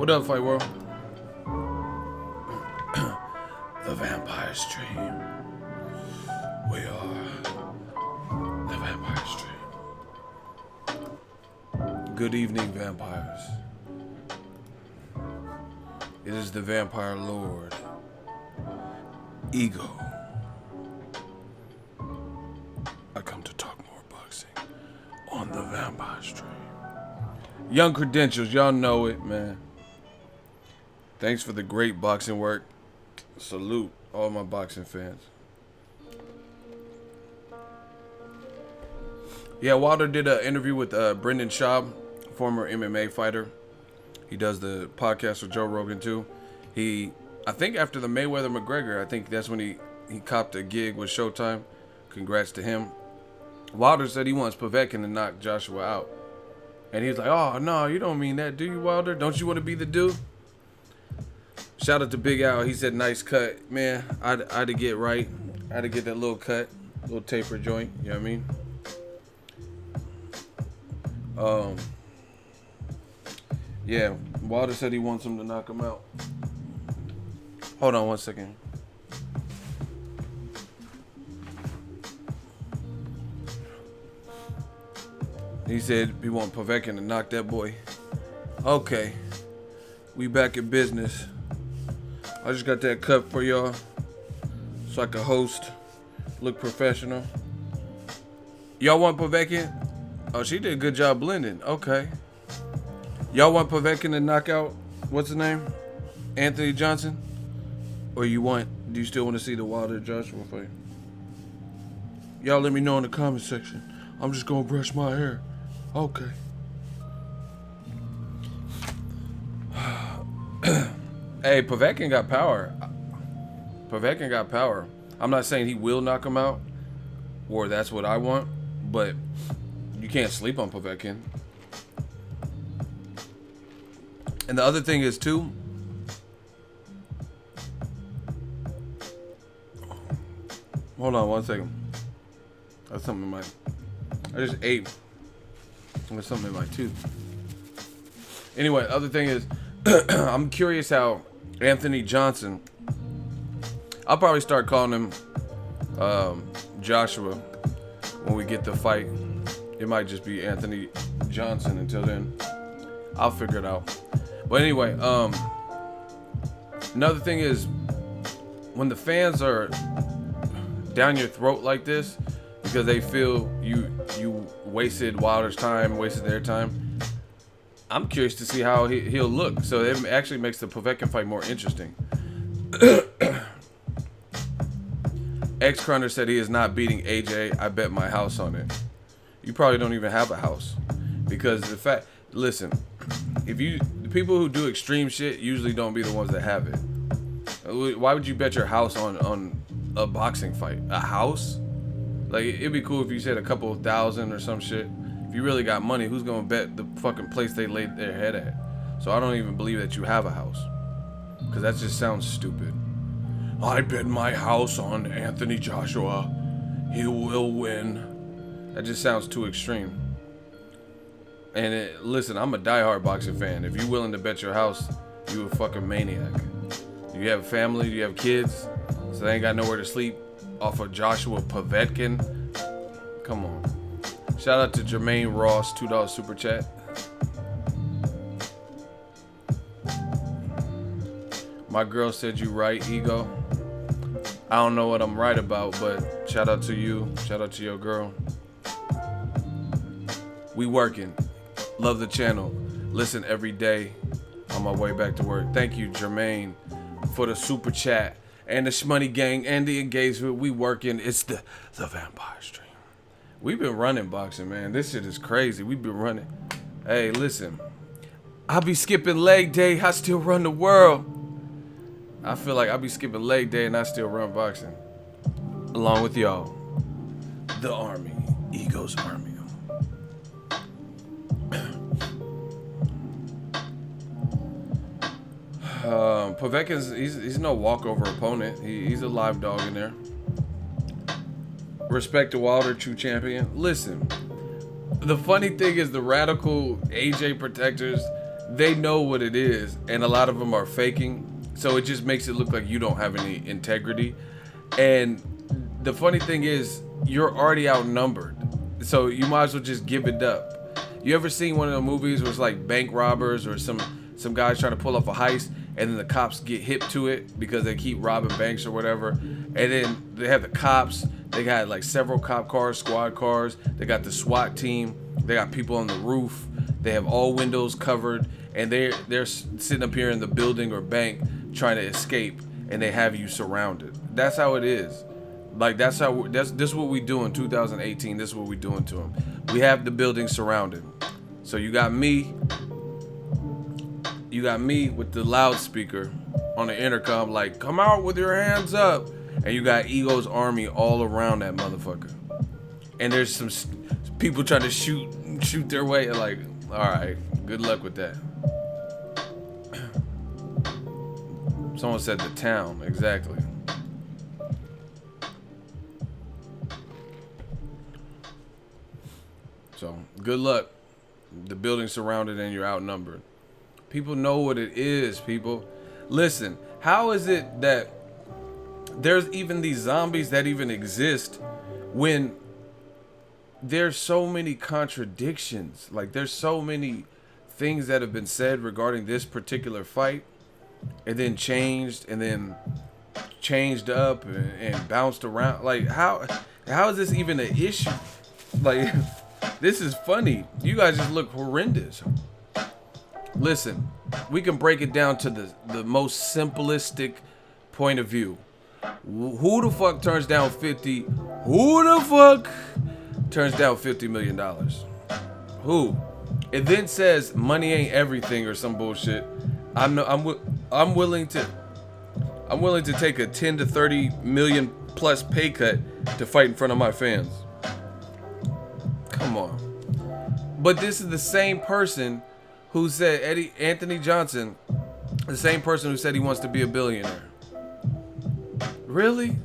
What up, Fight World? The Vampire Stream. We are the Vampire Stream. Good evening, vampires. It is the Vampire Lord, Ego. I come to talk more boxing on the Vampire Stream. Young Credentials, y'all know it, man. Thanks for the great boxing work. Salute all my boxing fans. Yeah, Wilder did an interview with Brendan Schaub, former MMA fighter. He does the podcast with Joe Rogan too. I think after the Mayweather-McGregor, I think that's when he copped a gig with Showtime. Congrats to him. Wilder said he wants Povetkin to knock Joshua out. And he's like, oh, no, you don't mean that, do you, Wilder? Don't you want to be the dude? Shout out to Big Al. He said, nice cut. Man, I had to get right. I had to get that little cut, little taper joint. You know what I mean? Yeah, Wilder said he wants him to knock him out. Hold on one second. He said he want Povetkin to knock that boy. Okay, we back in business. I just got that cup for y'all so I can host, look professional. Y'all want Povetkin? Oh, she did a good job blending. Okay. Y'all want Povetkin to knock out, what's his name? Anthony Johnson? Or do you still want to see the Wilder Joshua fight? Y'all let me know in the comment section. I'm just gonna brush my hair. Okay. Hey, Povetkin got power. Povetkin got power. I'm not saying he will knock him out, or that's what I want, but you can't sleep on Povetkin. And the other thing is, too, hold on one second. That's something in my... I just ate. There's something in my tooth. Anyway, other thing is, I'm curious how Anthony Johnson... I'll probably start calling him Joshua when we get the fight. It might just be Anthony Johnson until then. I'll figure it out. But anyway, another thing is, when the fans are down your throat like this because they feel you wasted Wilder's time, wasted their time, I'm curious to see how he'll look. So it actually makes the Povetkin fight more interesting. X-Crunner said he is not beating AJ. I bet my house on it. You probably don't even have a house. Because listen, the people who do extreme shit usually don't be the ones that have it. Why would you bet your house on a boxing fight? A house? Like, it'd be cool if you said a couple of thousand or some shit. If you really got money, who's gonna bet the fucking place they laid their head at? So I don't even believe that you have a house. Because that just sounds stupid. I bet my house on Anthony Joshua. He will win. That just sounds too extreme. And listen, I'm a diehard boxing fan. If you're willing to bet your house, you a fucking maniac. Do you have family? Do you have kids? So they ain't got nowhere to sleep off of Joshua Povetkin? Come on. Shout out to Jermaine Ross, $2 super chat. My girl said you right, Ego. I don't know what I'm right about, but shout out to you. Shout out to your girl. We working. Love the channel. Listen every day on my way back to work. Thank you, Jermaine, for the super chat and the Shmoney gang and the engagement. We working. It's the Vampire Stream. We've been running boxing, man. This shit is crazy. We've been running. Hey, listen. I be skipping leg day. I still run the world. I feel like I be skipping leg day and I still run boxing. Along with y'all. The Army. Ego's Army. Povetkin's he's no walkover opponent. He's a live dog in there. Respect to Wilder, true champion. Listen, the funny thing is the radical AJ protectors, they know what it is, and a lot of them are faking. So it just makes it look like you don't have any integrity. And the funny thing is, you're already outnumbered. So you might as well just give it up. You ever seen one of the movies where it's like bank robbers or some guys trying to pull off a heist, and then the cops get hip to it because they keep robbing banks or whatever. And then they have the cops. They got like several cop cars, squad cars. They got the SWAT team. They got people on the roof. They have all windows covered, and they're sitting up here in the building or bank trying to escape, and they have you surrounded. That's how it is. Like this is what we do in 2018. This is what we doing to them. We have the building surrounded. So you got me with the loudspeaker on the intercom, like, come out with your hands up. And you got Ego's army all around that motherfucker. And there's some people trying to shoot their way. Like, all right, good luck with that. Someone said the town, exactly. So, good luck. The building's surrounded and you're outnumbered. People know what it is, people. Listen, how is it that there's even these zombies that even exist when there's so many contradictions? Like, there's so many things that have been said regarding this particular fight, and then changed up and bounced around. Like, how is this even an issue? Like, this is funny. You guys just look horrendous. Listen, we can break it down to the most simplistic point of view. Who the fuck turns down 50? Who the fuck turns down $50 million? Who? It then says money ain't everything or some bullshit. I'm willing to take a 10 to 30 million plus pay cut to fight in front of my fans. Come on. But this is the same person who said Anthony Johnson, the same person who said he wants to be a billionaire. Really?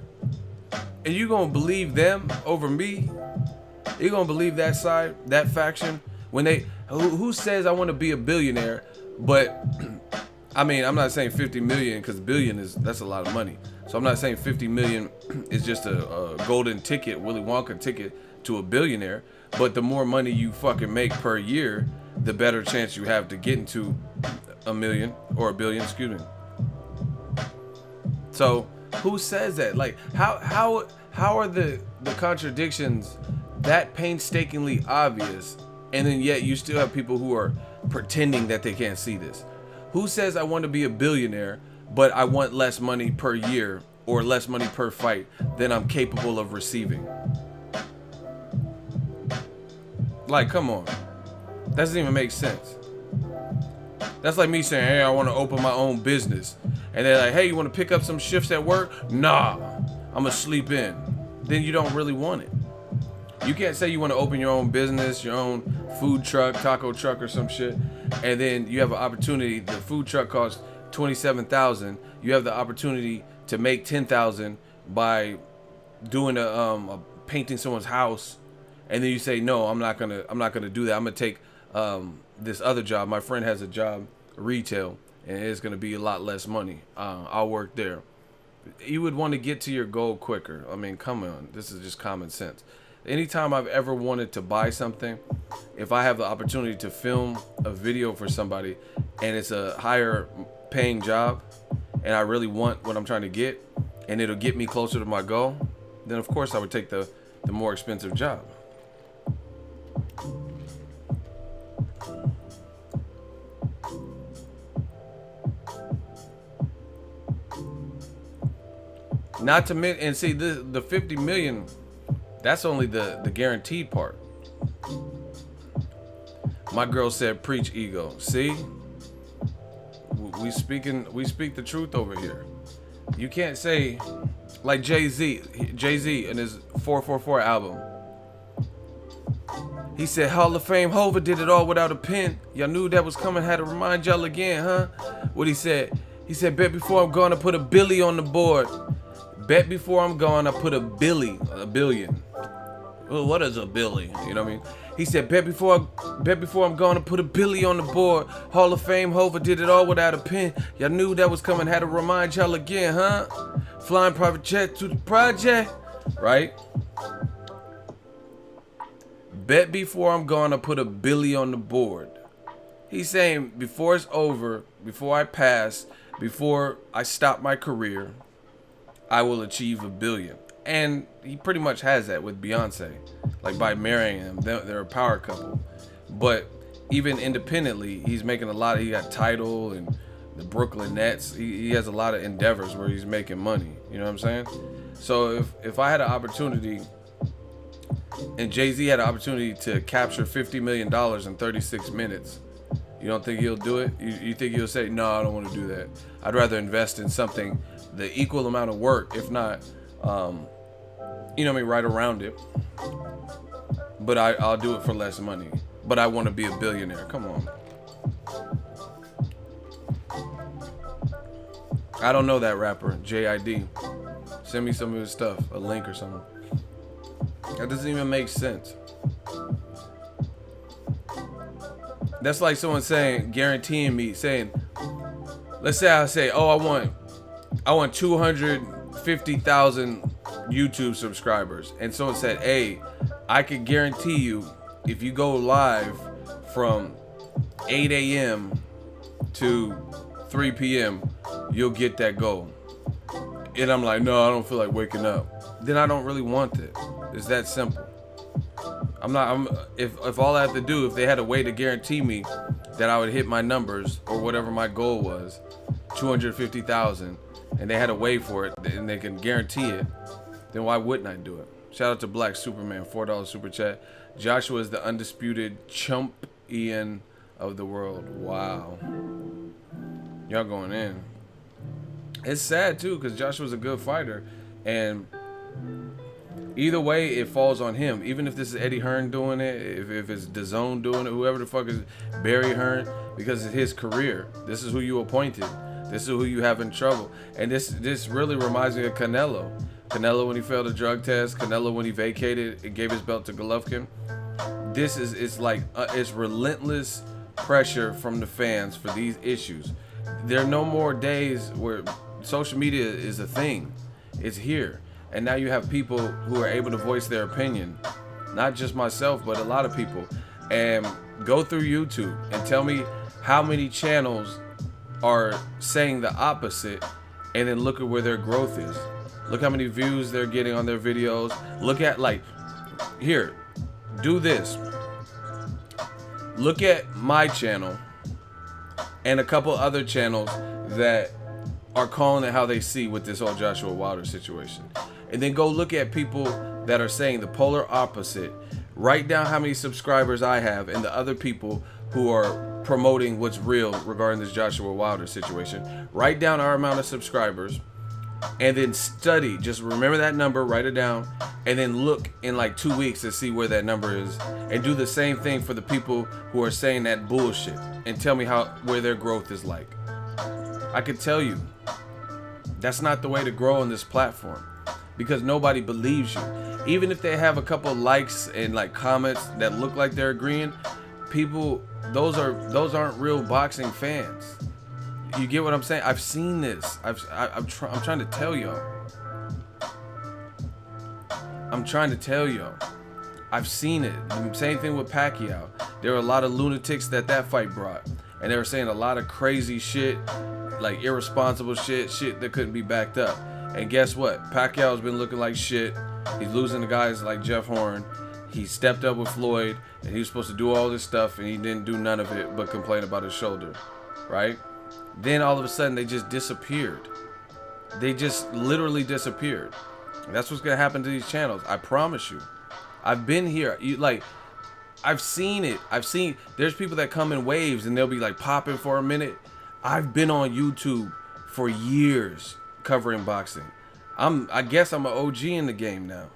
And you gonna believe them over me? You gonna believe that side, that faction? When who says I want to be a billionaire? But I mean, I'm not saying 50 million, because billion that's a lot of money. So I'm not saying 50 million is just a golden ticket, Willy Wonka ticket to a billionaire. But the more money you fucking make per year, the better chance you have to get into a million or a billion, excuse me. So who says that? Like, how are the contradictions that painstakingly obvious, and then yet you still have people who are pretending that they can't see this? Who says I want to be a billionaire, but I want less money per year or less money per fight than I'm capable of receiving? Like, come on. That doesn't even make sense. That's like me saying, hey, I want to open my own business. And they're like, hey, you want to pick up some shifts at work? Nah, I'm going to sleep in. Then you don't really want it. You can't say you want to open your own business, your own food truck, taco truck or some shit, and then you have an opportunity. The food truck costs $27,000. You have the opportunity to make $10,000 by doing a painting someone's house, and then you say, no, I'm not gonna do that. I'm gonna take this other job. My friend has a job, retail, and it's gonna be a lot less money. I'll work there. You would want to get to your goal quicker. I mean, come on, this is just common sense. Anytime I've ever wanted to buy something, if I have the opportunity to film a video for somebody and it's a higher paying job and I really want what I'm trying to get and it'll get me closer to my goal, then of course I would take the more expensive job. Not to mention, and see, the 50 million, that's only the guaranteed part. My girl said, preach, ego. See? We speak the truth over here. You can't say, like Jay-Z in his 444 album. He said, Hall of Fame Hova did it all without a pen. Y'all knew that was coming, had to remind y'all again, huh? What he said? He said, bet before I'm gone, I put a billy on the board. Bet before I'm gone, I put a billion. Well, what is a Billy? You know what I mean? He said, bet before I'm going to put a Billy on the board. Hall of Fame, Hova did it all without a pen. Y'all knew that was coming, had to remind y'all again, huh? Flying private jet to the project, right? Bet before I'm going to put a Billy on the board. He's saying before it's over, before I pass, before I stop my career, I will achieve $1 billion. And he pretty much has that with Beyonce. Like by marrying him, they're a power couple. But even independently, he's making a lot of, he got Tidal and the Brooklyn Nets. He has a lot of endeavors where he's making money. You know what I'm saying? So if I had an opportunity, and Jay-Z had an opportunity to capture $50 million in 36 minutes, you don't think he'll do it? You think he'll say, no, I don't want to do that. I'd rather invest in something, the equal amount of work, if not, you know what I mean, right around it. But I'll do it for less money. But I want to be a billionaire. Come on. I don't know that rapper, JID. Send me some of his stuff, a link or something. That doesn't even make sense. That's like someone saying, guaranteeing me, saying, let's say I say, oh, I want 250,000 YouTube subscribers. And someone said, hey, I could guarantee you if you go live from 8 a.m. to 3 p.m., you'll get that goal. And I'm like, no, I don't feel like waking up. Then I don't really want it. It's that simple. If all I have to do, if they had a way to guarantee me that I would hit my numbers or whatever my goal was, 250,000, and they had a way for it and they can guarantee it, then why wouldn't I do it? Shout out to Black Superman, $4 super chat. Joshua is the undisputed champion of the world. Wow. Y'all going in. It's sad too, because Joshua's a good fighter, and either way, it falls on him. Even if this is Eddie Hearn doing it, if it's DAZN doing it, whoever the fuck is Barry Hearn, because it's his career. This is who you appointed. This is who you have in trouble. And this really reminds me of Canelo. Canelo when he failed a drug test. Canelo when he vacated and gave his belt to Golovkin. This is it's relentless pressure from the fans for these issues. There are no more days where social media is a thing. It's here. And now you have people who are able to voice their opinion. Not just myself, but a lot of people. And go through YouTube and tell me how many channels are saying the opposite, and then look at where their growth is. Look how many views they're getting on their videos. Look at, like, here, do this. Look at my channel and a couple other channels that are calling it how they see with this whole Joshua Wilder situation. And then go look at people that are saying the polar opposite. Write down how many subscribers I have and the other people who are promoting what's real regarding this Joshua Wilder situation. Write down our amount of subscribers and then study. Just remember that number, write it down, and then look in like 2 weeks to see where that number is. And do the same thing for the people who are saying that bullshit and tell me where their growth is like. I could tell you that's not the way to grow on this platform, because nobody believes you. Even if they have a couple likes and like comments that look like they're agreeing, people, those aren't real boxing fans. You get what I'm saying? I've seen this. I'm trying to tell y'all. I'm trying to tell y'all. I've seen it. The same thing with Pacquiao. There were a lot of lunatics that fight brought, and they were saying a lot of crazy shit, like irresponsible shit that couldn't be backed up. And guess what? Pacquiao's been looking like shit. He's losing to guys like Jeff Horn. He stepped up with Floyd, and he was supposed to do all this stuff, and he didn't do none of it but complain about his shoulder, right? Then all of a sudden, they just disappeared. They just literally disappeared. And that's what's gonna happen to these channels. I promise you. I've been here. I've seen it. There's people that come in waves, and they'll be like popping for a minute. I've been on YouTube for years covering boxing. I guess I'm an OG in the game now.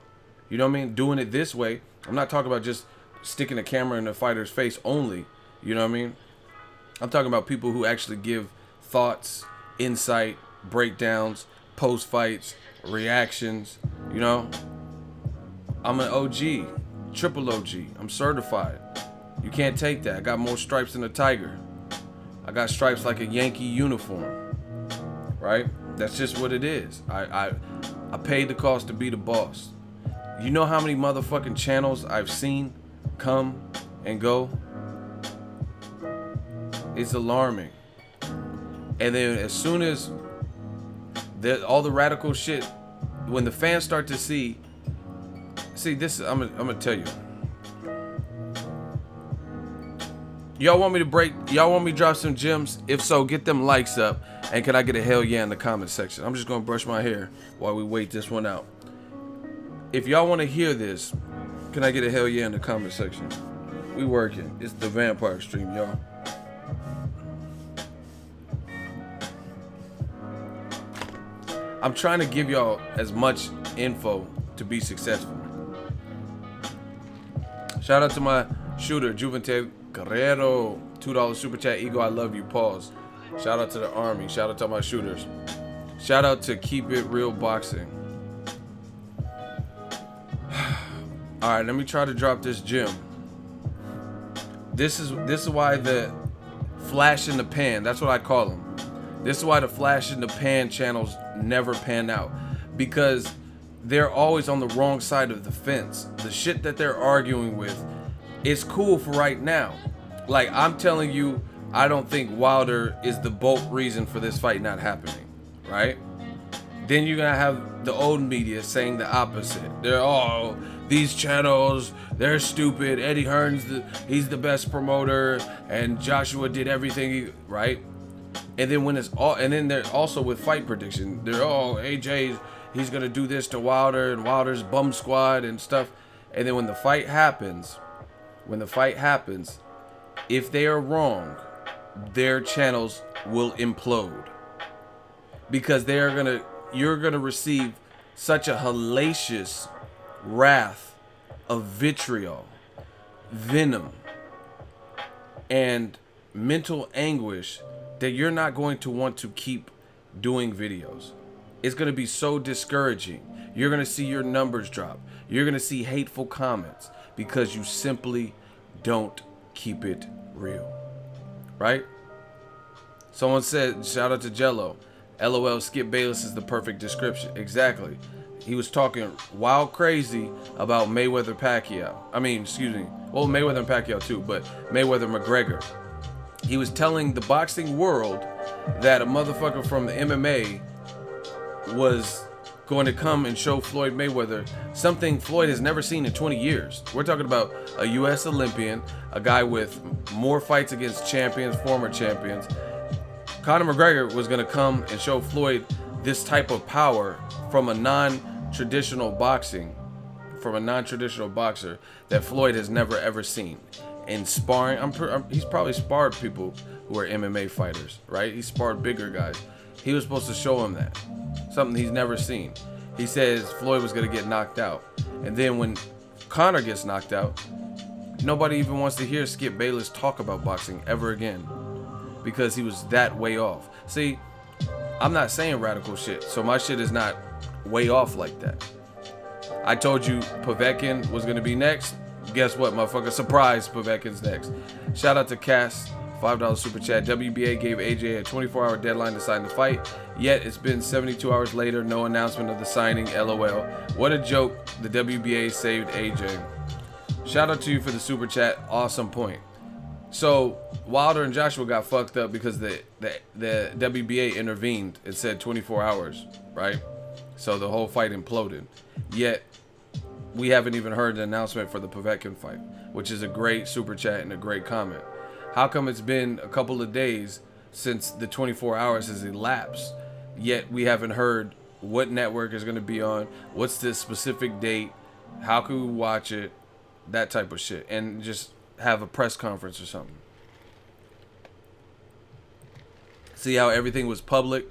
You know what I mean? Doing it this way. I'm not talking about just sticking a camera in the fighter's face only. You know what I mean? I'm talking about people who actually give thoughts, insight, breakdowns, post fights, reactions. You know? I'm an OG. triple OG. I'm certified. You can't take that. I got more stripes than a tiger. I got stripes like a Yankee uniform. Right? That's just what it is. I paid the cost to be the boss. You know how many motherfucking channels I've seen come and go? It's alarming. And then as soon as all the radical shit, when the fans start to see this, I'm gonna tell you. Y'all want me to drop some gems? If so, get them likes up. And can I get a hell yeah in the comment section? I'm just gonna brush my hair while we wait this one out. If y'all want to hear this, can I get a hell yeah in the comment section? We working. It's the vampire stream, y'all. I'm trying to give y'all as much info to be successful. Shout out to my shooter, Juventud Guerrero. $2 super chat. Ego, I love you. Pause. Shout out to the army. Shout out to my shooters. Shout out to Keep It Real Boxing. Alright, let me try to drop this gem. This is why the flash in the pan, that's what I call them. This is why the flash in the pan channels never pan out. Because they're always on the wrong side of the fence. The shit that they're arguing with is cool for right now. Like, I'm telling you, I don't think Wilder is the bulk reason for this fight not happening, right? Then you're gonna have the old media saying the opposite. They're all these channels, they're stupid. Eddie Hearn's he's the best promoter, and Joshua did everything right. And then when it's all, and then they're also with fight prediction. They're AJ, he's gonna do this to Wilder, and Wilder's bum squad and stuff. And then when the fight happens, if they are wrong, their channels will implode, because you're gonna receive such a hellacious wrath of vitriol, venom, and mental anguish that you're not going to want to keep doing videos. It's gonna be so discouraging. You're gonna see your numbers drop. You're gonna see hateful comments because you simply don't keep it real, right? Someone said, shout out to Jello, LOL, Skip Bayless is the perfect description. Exactly. He was talking wild crazy about Mayweather Mayweather and Pacquiao too, but Mayweather McGregor. He was telling the boxing world that a motherfucker from the MMA was going to come and show Floyd Mayweather something Floyd has never seen in 20 years. We're talking about a U.S. Olympian, a guy with more fights against champions, former champions. Conor McGregor was going to come and show Floyd this type of power from a non-traditional boxer that Floyd has never ever seen. In sparring, he's probably sparred people who are MMA fighters, right? He sparred bigger guys. He was supposed to show him that. Something he's never seen. He says Floyd was going to get knocked out. And then when Conor gets knocked out, nobody even wants to hear Skip Bayless talk about boxing ever again, because he was that way off. See, I'm not saying radical shit, so my shit is not way off like that. I told you Povetkin was going to be next. Guess what, motherfucker? Surprise, Povetkin's next. Shout out to Cass, $5 super chat. WBA gave AJ a 24-hour deadline to sign the fight, yet it's been 72 hours later, no announcement of the signing. LOL. What a joke. The WBA saved AJ. Shout out to you for the super chat. Awesome point. So Wilder and Joshua got fucked up because the WBA intervened and said 24 hours, right? So the whole fight imploded. Yet we haven't even heard the announcement for the Povetkin fight, which is a great super chat and a great comment. How come it's been a couple of days since the 24 hours has elapsed, yet we haven't heard what network is going to be on, what's the specific date, how can we watch it, that type of shit, and just have a press conference or something. See how everything was public?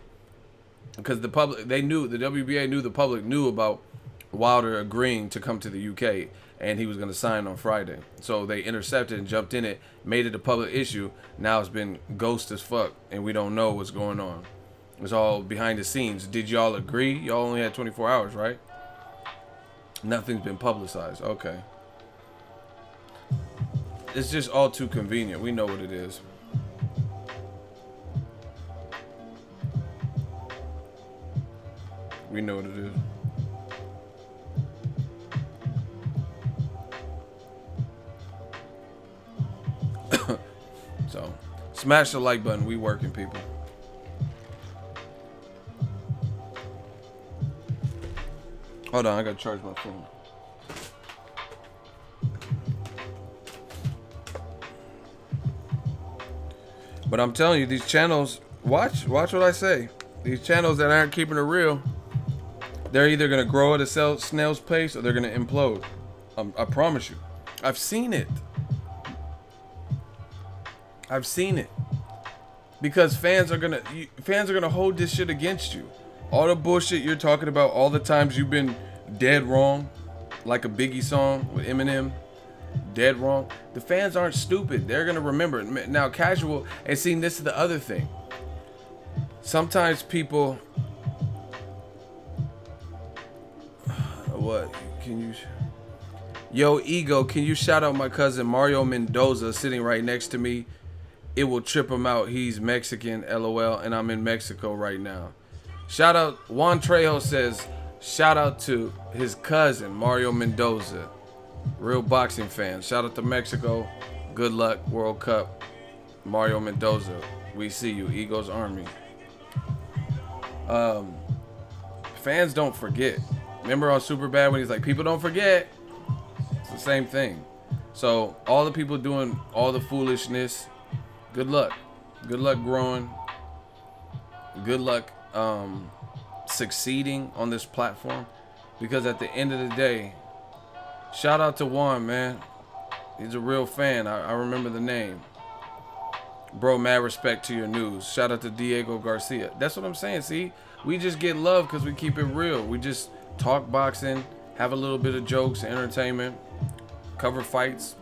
Because the WBA knew the public knew about Wilder agreeing to come to the UK, and he was going to sign on Friday. So they intercepted and jumped in it, made it a public issue. Now it's been ghost as fuck, and we don't know what's going on. It's all behind the scenes. Did y'all agree? Y'all only had 24 hours, right? Nothing's been publicized. Okay. It's just all too convenient. We know what it is. We know what it is. So, smash the like button. We working, people. Hold on, I gotta charge my phone. But I'm telling you, these channels, watch what I say. These channels that aren't keeping it real, they're either gonna grow at a snail's pace or they're gonna implode. I promise you. I've seen it. I've seen it. Because fans are gonna hold this shit against you. All the bullshit you're talking about, all the times you've been dead wrong, like a Biggie song with Eminem, dead wrong. The fans aren't stupid. They're gonna remember it. Now, casual, and see, this is the other thing. Sometimes people, what can you? Yo, Ego, can you shout out my cousin Mario Mendoza sitting right next to me? It will trip him out. He's Mexican, LOL, and I'm in Mexico right now. Shout out, Juan Trejo says, shout out to his cousin, Mario Mendoza. Real boxing fan. Shout out to Mexico. Good luck, World Cup. Mario Mendoza, we see you. Eagles Army. Fans don't forget. Remember on Superbad when he's like, people don't forget? It's the same thing. So, all the people doing all the foolishness, good luck. Good luck growing. Good luck succeeding on this platform, because at the end of the day, shout out to Juan, man. He's a real fan. I remember the name. Bro, mad respect to your news. Shout out to Diego Garcia. That's what I'm saying. See, we just get love because we keep it real. We just talk boxing, have a little bit of jokes and entertainment, cover fights,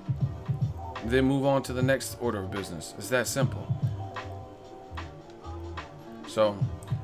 then move on to the next order of business. It's that simple. So,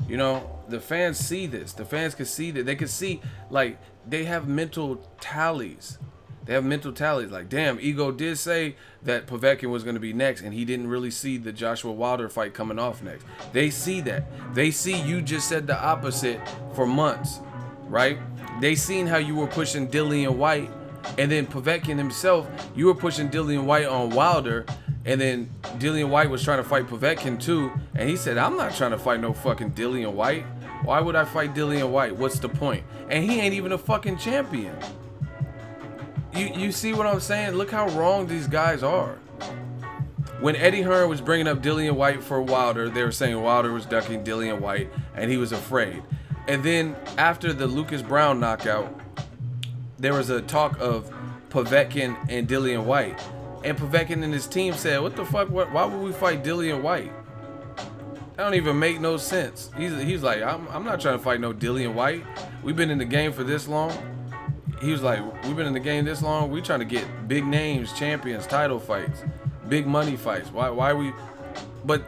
you know, the fans see this. The fans can see that. They can see, like, they have mental tallies. They have mental tallies. Like, damn, Ego did say that Povetkin was going to be next, and he didn't really see the Joshua Wilder fight coming off next. They see that. They see you just said the opposite for months, right? They seen how you were pushing Dillian White, and then Povetkin himself, you were pushing Dillian White on Wilder, and then Dillian White was trying to fight Povetkin too, and he said, I'm not trying to fight no fucking Dillian White. Why would I fight Dillian White? What's the point? And he ain't even a fucking champion. You see what I'm saying? Look how wrong these guys are. When Eddie Hearn was bringing up Dillian White for Wilder, they were saying Wilder was ducking Dillian White, and he was afraid. And then after the Lucas Brown knockout, there was a talk of Povetkin and Dillian White. And Povetkin and his team said, what the fuck, why would we fight Dillian White? That don't even make no sense. He's like, I'm not trying to fight no Dillian White. We've been in the game for this long. He was like, we've been in the game this long. We trying to get big names, champions, title fights, big money fights. Why are we? But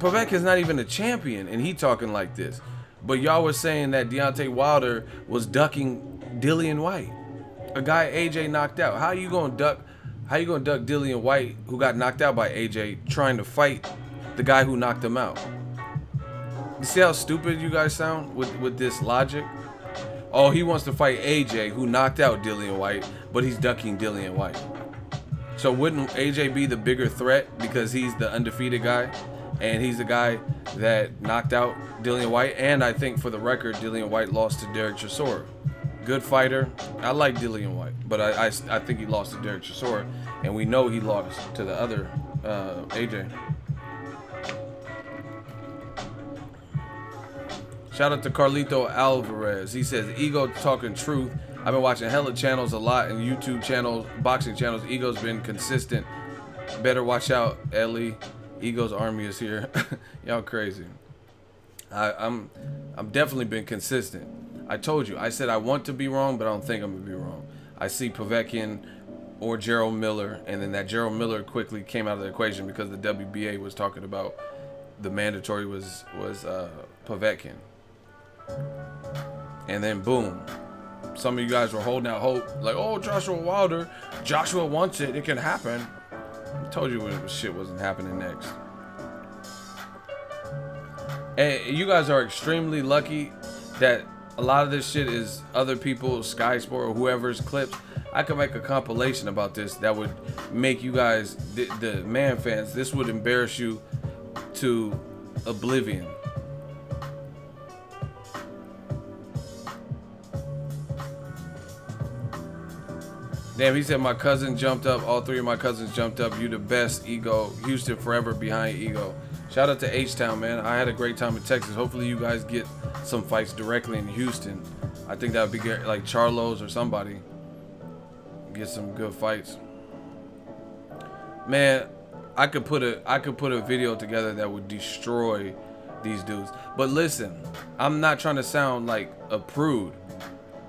Povetkin's not even a champion, and he talking like this. But y'all was saying that Deontay Wilder was ducking Dillian White, a guy AJ knocked out. How you gonna duck Dillian White, who got knocked out by AJ, trying to fight the guy who knocked him out? You see how stupid you guys sound with this logic? Oh, he wants to fight AJ, who knocked out Dillian White, but he's ducking Dillian White. So wouldn't AJ be the bigger threat because he's the undefeated guy, and he's the guy that knocked out Dillian White? And I think, for the record, Dillian White lost to Derek Chisora. Good fighter. I like Dillian White, but I think he lost to Derek Chisora, and we know he lost to the other AJ. Shout out to Carlito Alvarez. He says, Ego talking truth. I've been watching hella channels a lot, and YouTube channels, boxing channels. Ego's been consistent. Better watch out, Ellie. Ego's Army is here. Y'all crazy. I'm definitely been consistent. I told you. I said I want to be wrong, but I don't think I'm going to be wrong. I see Povetkin or Gerald Miller, and then that Gerald Miller quickly came out of the equation because the WBA was talking about the mandatory was Povetkin. And then boom, some of you guys were holding out hope, like, oh, Joshua Wilder, Joshua wants it, it can happen. I told you when shit wasn't happening next. And you guys are extremely lucky that a lot of this shit is other people's Sky Sport or whoever's clips. I could make a compilation about this that would make you guys, the man fans, this would embarrass you to oblivion. Damn, he said my cousin jumped up. All three of my cousins jumped up. You the best, Ego. Houston forever behind Ego. Shout out to H-Town, man. I had a great time in Texas. Hopefully you guys get some fights directly in Houston. I think that would be good, like Charlo's or somebody. Get some good fights. Man, I could put a video together that would destroy these dudes. But listen, I'm not trying to sound like a prude.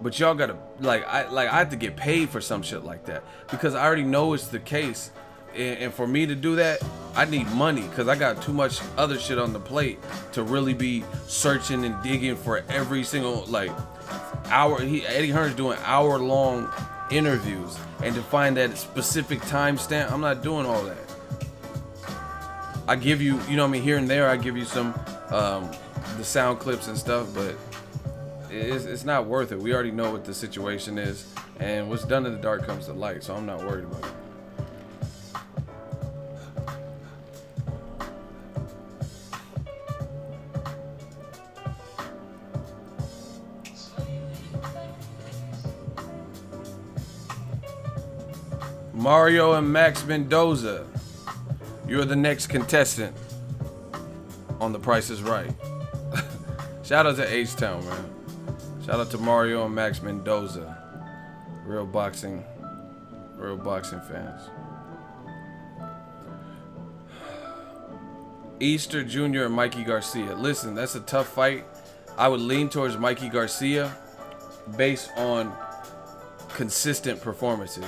But y'all gotta, I have to get paid for some shit like that. Because I already know it's the case. And for me to do that, I need money. Because I got too much other shit on the plate to really be searching and digging for every single, hour. Eddie Hearn's doing hour-long interviews. And to find that specific timestamp, I'm not doing all that. I give you, here and there, I give you some, the sound clips and stuff. But it's not worth it. We already know what the situation is, and what's done in the dark comes to light, so I'm not worried about it. Mario and Max Mendoza, you're the next contestant on The Price is Right. Shout out to H-Town, man. Shout out to Mario and Max Mendoza. Real boxing fans. Easter Jr. and Mikey Garcia. Listen, that's a tough fight. I would lean towards Mikey Garcia based on consistent performances.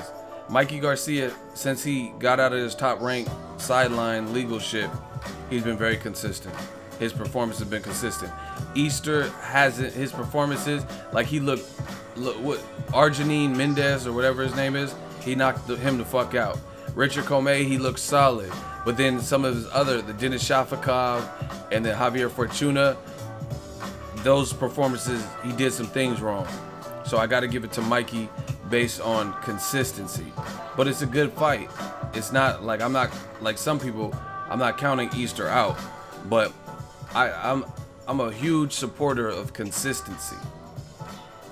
Mikey Garcia, since he got out of his top rank sideline legal shit, he's been very consistent. His performance has been consistent. Easter hasn't. His performances, like he looked what Arjanine Mendez or whatever his name is, he knocked him the fuck out. Richard Comey, he looked solid. But then some of his other, the Denis Shafikov and the Javier Fortuna, those performances, he did some things wrong. So I got to give it to Mikey based on consistency. But it's a good fight. It's not like, I'm not like some people, I'm not counting Easter out. But I'm a huge supporter of consistency.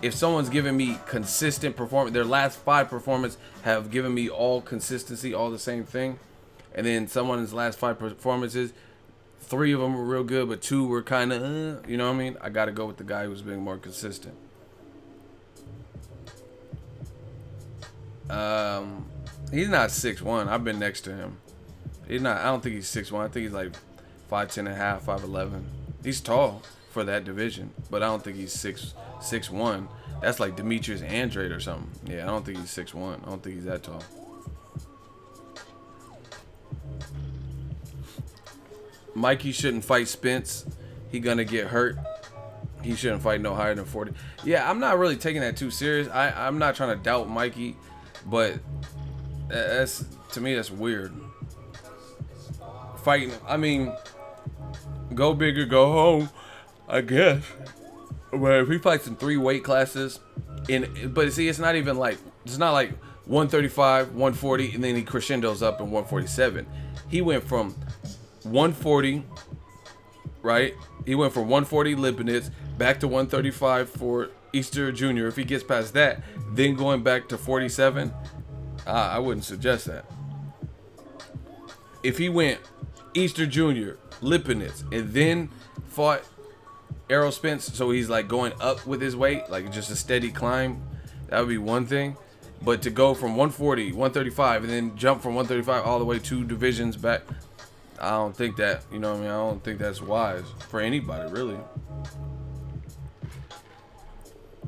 If someone's giving me consistent performance, their last 5 performances have given me all consistency, all the same thing, and then someone's last 5 performances, 3 of them were real good, but 2 were kind of, you know what I mean? I got to go with the guy who's being more consistent. He's not 6'1". I've been next to him. He's not. I don't think he's 6'1". I think he's like 5'10" and a half, 5'11". He's tall for that division, but I don't think he's 6'1". That's like Demetrius Andrade or something. Yeah, I don't think he's 6'1". I don't think he's that tall. Mikey shouldn't fight Spence. He gonna get hurt. He shouldn't fight no higher than 40. Yeah, I'm not really taking that too serious. I'm not trying to doubt Mikey, but that's, to me, that's weird. Fighting, I mean, go big or go home, I guess. But if he fights in 3 weight classes, but see, it's not like 135, 140, and then he crescendos up in 147. He went from 140, right? He went from 140 Lipinets back to 135 for Easter Jr. If he gets past that, then going back to 47, I wouldn't suggest that. If he went Easter Jr., Lipinets, and then fought Errol Spence, so he's like going up with his weight, like just a steady climb, that would be one thing. But to go from 140, 135, and then jump from 135 all the way 2 divisions back, I don't think that, you know what I mean? I don't think that's wise for anybody, really.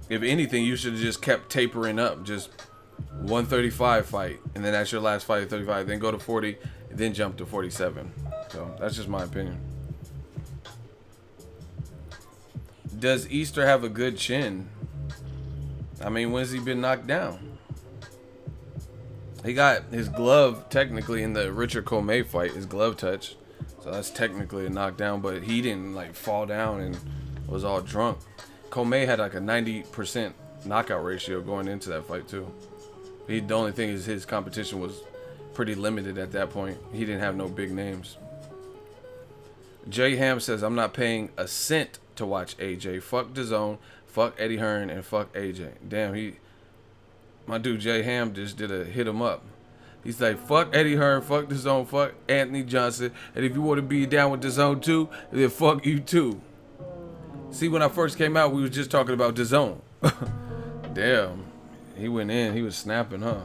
If anything, you should have just kept tapering up. Just 135 fight, and then that's your last fight at 35. Then go to 40, and then jump to 47. So that's just my opinion. Does Easter have a good chin? I mean, when's he been knocked down? He got his glove technically in the Richard Comey fight. His glove touch, so that's technically a knockdown. But he didn't like fall down and was all drunk. Comey had like a 90% knockout ratio going into that fight too. The only thing is his competition was pretty limited at that point. He didn't have no big names. Jay Ham says, I'm not paying a cent to watch AJ. Fuck DAZN, fuck Eddie Hearn, and fuck AJ. Damn, my dude Jay Ham just did a hit him up. He's like, fuck Eddie Hearn, fuck DAZN, fuck Anthony Johnson, and if you want to be down with DAZN too, then fuck you too. See, when I first came out, we was just talking about DAZN. Damn, he went in, he was snapping, huh?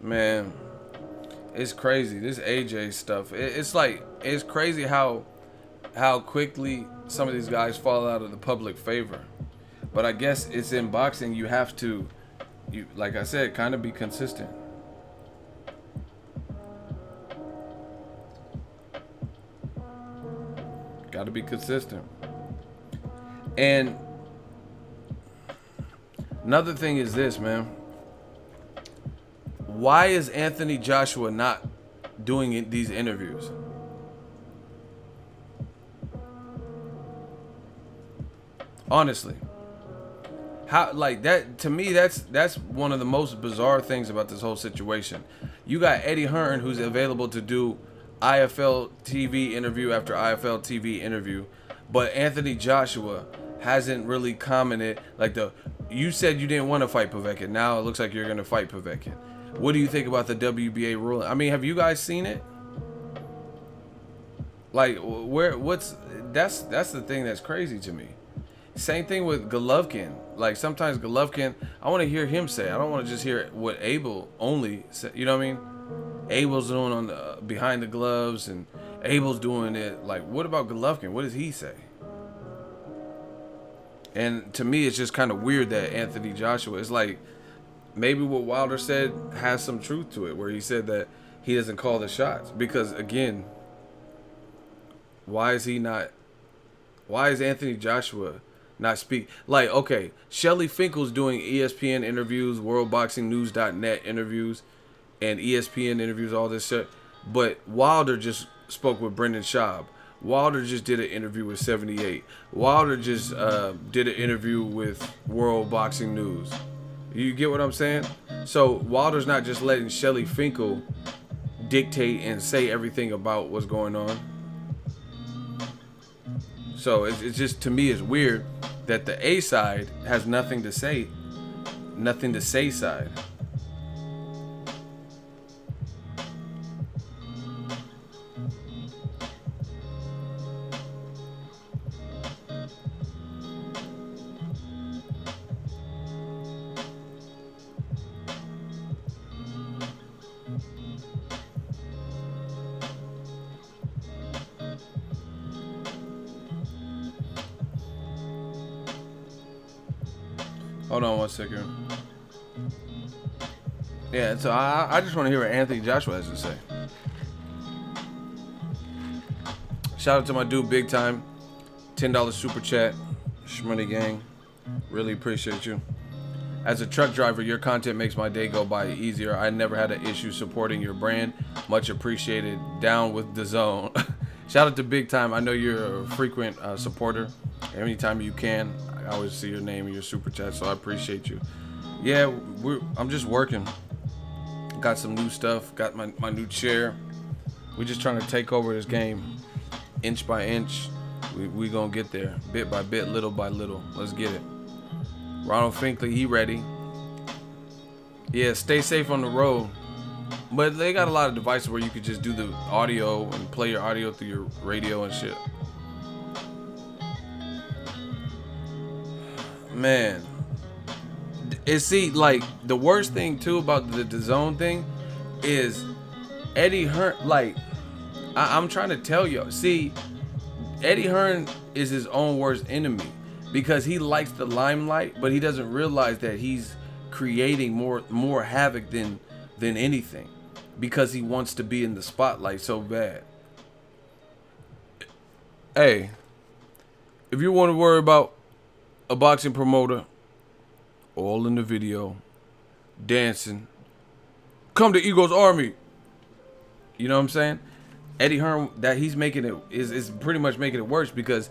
Man, it's crazy. This AJ stuff. It's crazy how quickly some of these guys fall out of the public favor. But I guess it's in boxing. You have to, like I said, kind of be consistent. Got to be consistent. And another thing is this, man. Why is Anthony Joshua not doing these interviews? Honestly, how, like, that to me, that's one of the most bizarre things about this whole situation. You got Eddie Hearn, who's available to do IFL TV interview after IFL TV interview, but Anthony Joshua hasn't really commented. Like, you said you didn't want to fight Povetkin. Now it looks like you're gonna fight Povetkin. What do you think about the WBA ruling? I mean, have you guys seen it? Like, that's the thing that's crazy to me. Same thing with Golovkin. Like, sometimes Golovkin, I want to hear him say. I don't want to just hear what Abel only say. You know what I mean? Abel's doing on the behind the gloves, and Abel's doing it. Like, what about Golovkin? What does he say? And to me, it's just kind of weird that Anthony Joshua is like, maybe what Wilder said has some truth to it, where he said that he doesn't call the shots. Because, again, why is Anthony Joshua not speak? Like, okay, Shelly Finkel's doing ESPN interviews, worldboxingnews.net interviews, and ESPN interviews, all this shit. But Wilder just spoke with Brendan Schaub. Wilder just did an interview with 78. Wilder just did an interview with World Boxing News. You get what I'm saying? So Wilder's not just letting Shelly Finkel dictate and say everything about what's going on. So it's just, to me, it's weird that the A side has nothing to say side. Hold on one second. Yeah, so I just want to hear what Anthony Joshua has to say. Shout out to my dude Big Time. $10 super chat. Shmoney gang. Really appreciate you. As a truck driver, your content makes my day go by easier. I never had an issue supporting your brand. Much appreciated. Down with DAZN. Shout out to Big Time. I know you're a frequent supporter. Anytime you can, I always see your name in your super chat, so I appreciate you. Yeah, I'm just working. Got some new stuff. Got my new chair. We're just trying to take over this game, inch by inch. We gonna get there, bit by bit, little by little. Let's get it. Ronald Finkley, he ready. Yeah, stay safe on the road. But they got a lot of devices where you could just do the audio and play your audio through your radio and shit. Man, like, the worst thing too about the DAZN thing is Eddie Hearn. Like, I'm trying to tell you. See, Eddie Hearn is his own worst enemy because he likes the limelight, but he doesn't realize that he's creating more havoc than anything because he wants to be in the spotlight so bad. Hey, if you want to worry about a boxing promoter, all in the video, dancing. Come to Eagles Army. You know what I'm saying? Eddie Hearn, that he's making it is pretty much making it worse because,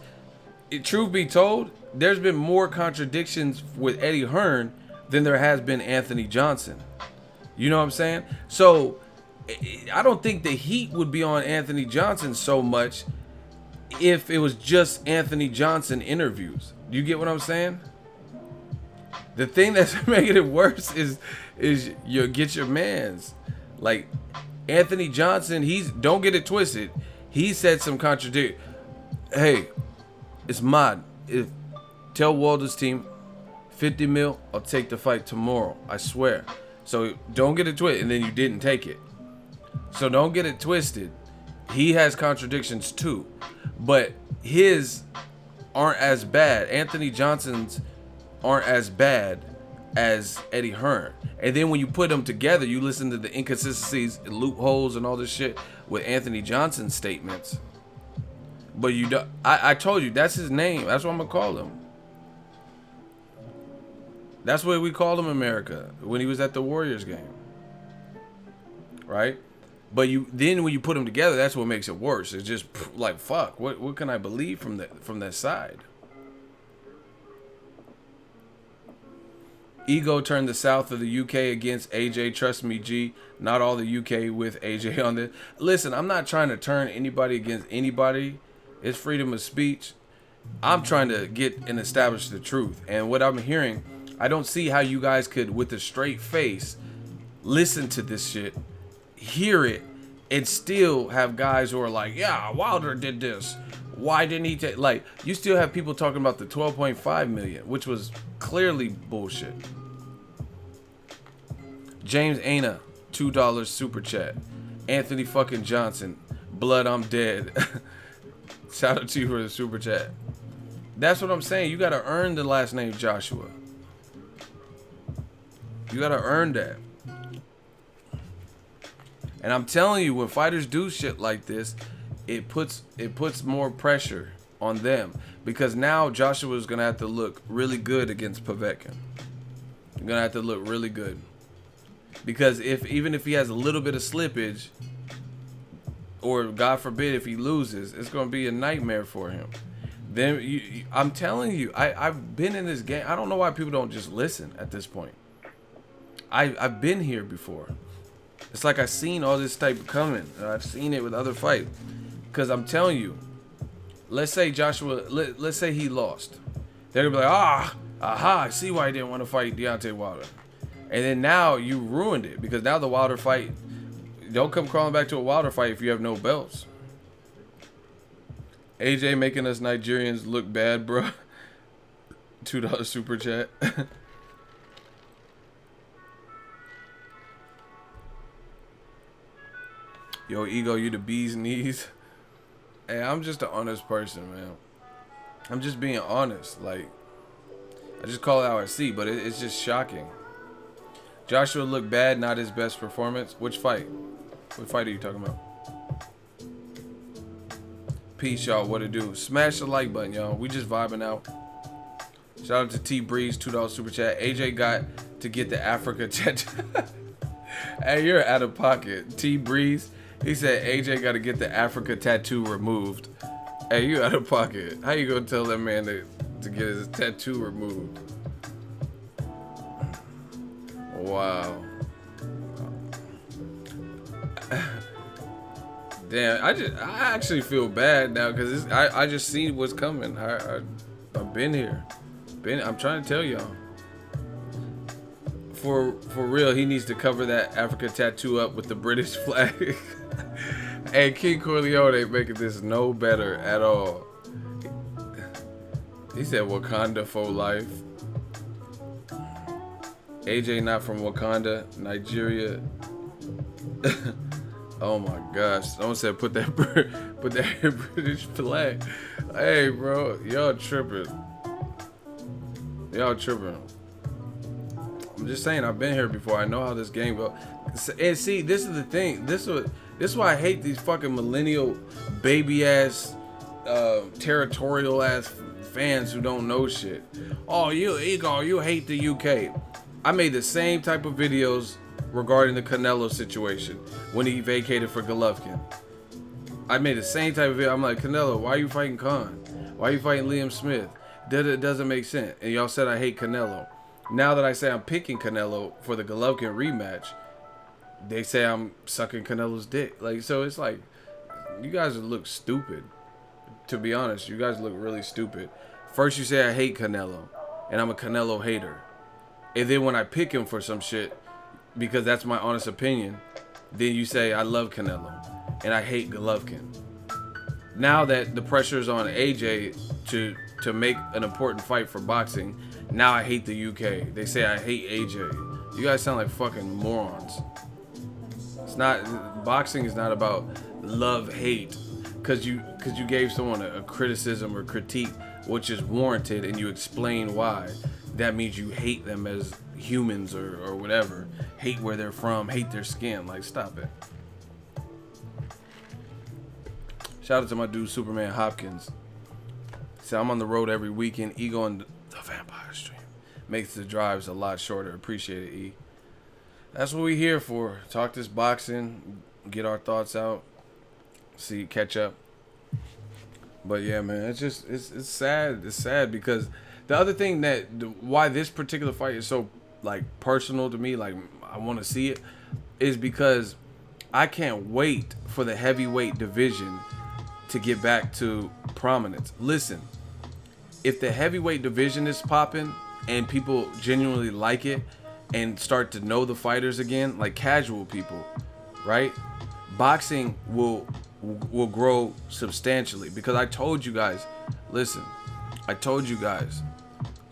truth be told, there's been more contradictions with Eddie Hearn than there has been Anthony Johnson. You know what I'm saying? So I don't think the heat would be on Anthony Johnson so much if it was just Anthony Johnson interviews. You get what I'm saying? The thing that's making it worse is you get your mans. Like Anthony Johnson, don't get it twisted. He said some contradict. Hey, it's mod. Tell Walder's team, 50 mil, I'll take the fight tomorrow. I swear. So don't get it twisted. And then you didn't take it. So don't get it twisted. He has contradictions too. But his aren't as bad. Anthony Johnson's aren't as bad as Eddie Hearn. And then when you put them together, you listen to the inconsistencies, loopholes, and all this shit with Anthony Johnson's statements. But you don't. I told you that's his name. That's what I'm gonna call him. That's what we called him in America when he was at the Warriors game. Right? But then when you put them together, that's what makes it worse. It's just like fuck. What can I believe from that side? Ego turned the south of the UK against AJ. Trust me, G. Not all the UK with AJ on this. Listen, I'm not trying to turn anybody against anybody. It's freedom of speech. I'm trying to get and establish the truth. And what I'm hearing, I don't see how you guys could, with a straight face, listen to this shit, hear it, and still have guys who are like, yeah, Wilder did this. Why didn't he take? Like, you still have people talking about the 12.5 million, which was clearly bullshit. James Ana, $2 super chat. Anthony fucking Johnson, blood, I'm dead. Shout out to you for the super chat. That's what I'm saying. You gotta earn the last name Joshua. You gotta earn that. And I'm telling you, when fighters do shit like this, it puts more pressure on them, because now Joshua's gonna have to look really good against Povetkin. You're gonna have to look really good, because even if he has a little bit of slippage, or God forbid if he loses, it's gonna be a nightmare for him. Then I'm telling you, I've been in this game. I don't know why people don't just listen at this point. I've been here before. It's like I've seen all this type coming. I've seen it with other fights. Because I'm telling you, let's say let's say he lost. They're going to be like, I see why he didn't want to fight Deontay Wilder. And then now you ruined it, because now the Wilder fight, don't come crawling back to a Wilder fight if you have no belts. AJ making us Nigerians look bad, bro. $2 super chat. Yo, Ego, you the bee's knees. Hey, I'm just an honest person, man. I'm just being honest. Like, I just call it how I see, but it's just shocking. Joshua looked bad, not his best performance. Which fight? What fight are you talking about? Peace, y'all. What it do? Smash the like button, y'all. We just vibing out. Shout out to T Breeze, $2 super chat. AJ got to get the Africa tattoo. Hey, you're out of pocket. T Breeze. He said AJ got to get the Africa tattoo removed. Hey, you out of pocket. How you gonna tell that man to get his tattoo removed? Wow. Damn, I actually feel bad now, because I just see what's coming. I've been here. I'm trying to tell y'all. For real, he needs to cover that Africa tattoo up with the British flag. Hey, King Corleone making this no better at all. He said Wakanda for life. AJ not from Wakanda, Nigeria. Oh my gosh! Someone said put that British flag. Hey, bro, y'all tripping. Y'all tripping. I'm just saying, I've been here before. I know how this game goes. And see, this is the thing. This is why I hate these fucking millennial baby ass, territorial ass fans who don't know shit. Oh, you Ego, you hate the UK. I made the same type of videos regarding the Canelo situation when he vacated for Golovkin. I made the same type of video. I'm like, Canelo, why are you fighting Khan? Why are you fighting Liam Smith? It doesn't make sense. And y'all said I hate Canelo. Now that I say I'm picking Canelo for the Golovkin rematch, they say I'm sucking Canelo's dick. Like, so it's like, you guys look stupid. To be honest, you guys look really stupid. First you say I hate Canelo, and I'm a Canelo hater. And then when I pick him for some shit, because that's my honest opinion, then you say I love Canelo, and I hate Golovkin. Now that the pressure is on AJ to make an important fight for boxing, now I hate the UK. They say I hate AJ. You guys sound like fucking morons. It's not, boxing is not about love, hate. Cause you gave someone a criticism or critique, which is warranted, and you explain why. That means you hate them as humans or whatever. Hate where they're from, hate their skin. Like, stop it. Shout out to my dude Superman Hopkins. So I'm on the road every weekend. Ego and the Vampire Stream makes the drives a lot shorter. Appreciate it, E. That's what we here for. Talk this boxing, get our thoughts out, see, catch up. But yeah, man, it's just it's sad. It's sad because the other thing why this particular fight is so like personal to me, like I want to see it, is because I can't wait for the heavyweight division to get back to prominence. Listen, if the heavyweight division is popping and people genuinely like it and start to know the fighters again, like casual people, right? Boxing will grow substantially, because I told you guys, listen, I told you guys,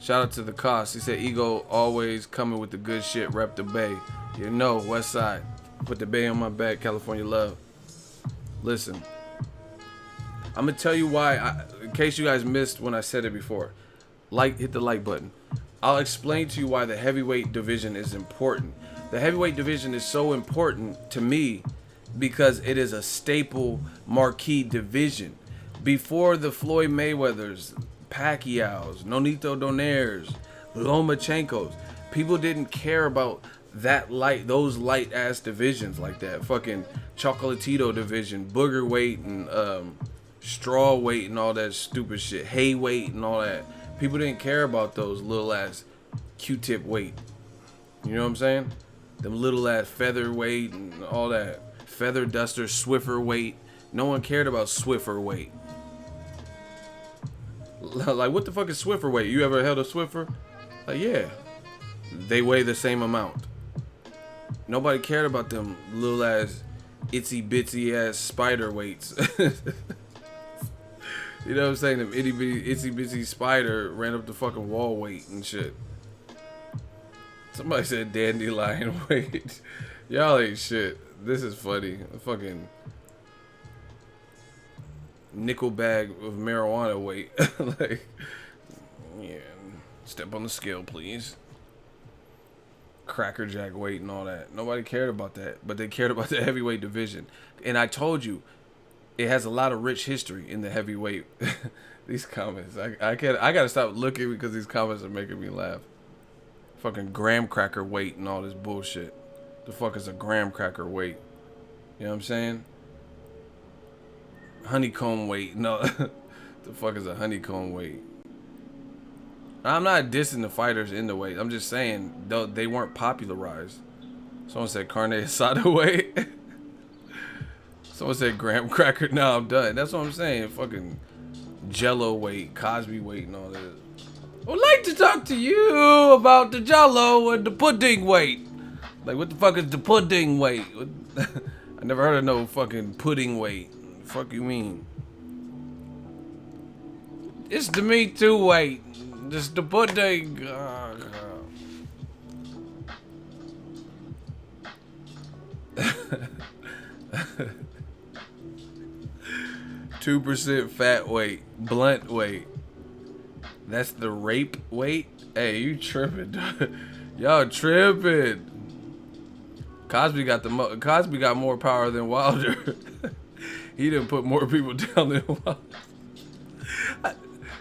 shout out to the cost. He said, Ego always coming with the good shit, rep the Bay. You know, West Side. Put the Bay on my back, California love. Listen, I'm going to tell you why, in case you guys missed when I said it before. Hit the like button. I'll explain to you why the heavyweight division is important. The heavyweight division is so important to me because it is a staple marquee division. Before the Floyd Mayweathers, Pacquiao's, Nonito Donaire's, Lomachenko's, people didn't care about those light ass divisions like that. Fucking Chocolatito division, booger weight and straw weight and all that stupid shit, hay weight and all that. People didn't care about those little ass Q-tip weight. You know what I'm saying? Them little ass feather weight and all that. Feather duster, Swiffer weight. No one cared about Swiffer weight. Like, what the fuck is Swiffer weight? You ever held a Swiffer? Like, yeah. They weigh the same amount. Nobody cared about them little ass, itsy bitsy ass spider weights. You know what I'm saying? Them itty bitty, itsy bitsy spider ran up the fucking wall weight and shit. Somebody said dandelion weight. Y'all ain't shit. This is funny. A fucking nickel bag of marijuana weight. Like, yeah. Step on the scale, please. Cracker Jack weight and all that. Nobody cared about that, but they cared about the heavyweight division. And I told you, it has a lot of rich history in the heavyweight. These comments, I gotta stop looking because these comments are making me laugh. Fucking graham cracker weight and all this bullshit. The fuck is a graham cracker weight? You know what I'm saying? Honeycomb weight. No, the fuck is a honeycomb weight? I'm not dissing the fighters in the weight. I'm just saying they weren't popularized. Someone said carne asada weight. Someone said graham cracker. No, I'm done. That's what I'm saying. Fucking Jello weight, Cosby weight, and all that. I would like to talk to you about the Jello and the pudding weight. Like, what the fuck is the pudding weight? I never heard of no fucking pudding weight. What the fuck you mean? It's the Me Too weight. It's the pudding. 2% fat weight, blunt weight. That's the rape weight. Hey, you tripping? Y'all tripping. Cosby got more power than Wilder. He didn't put more people down than Wilder.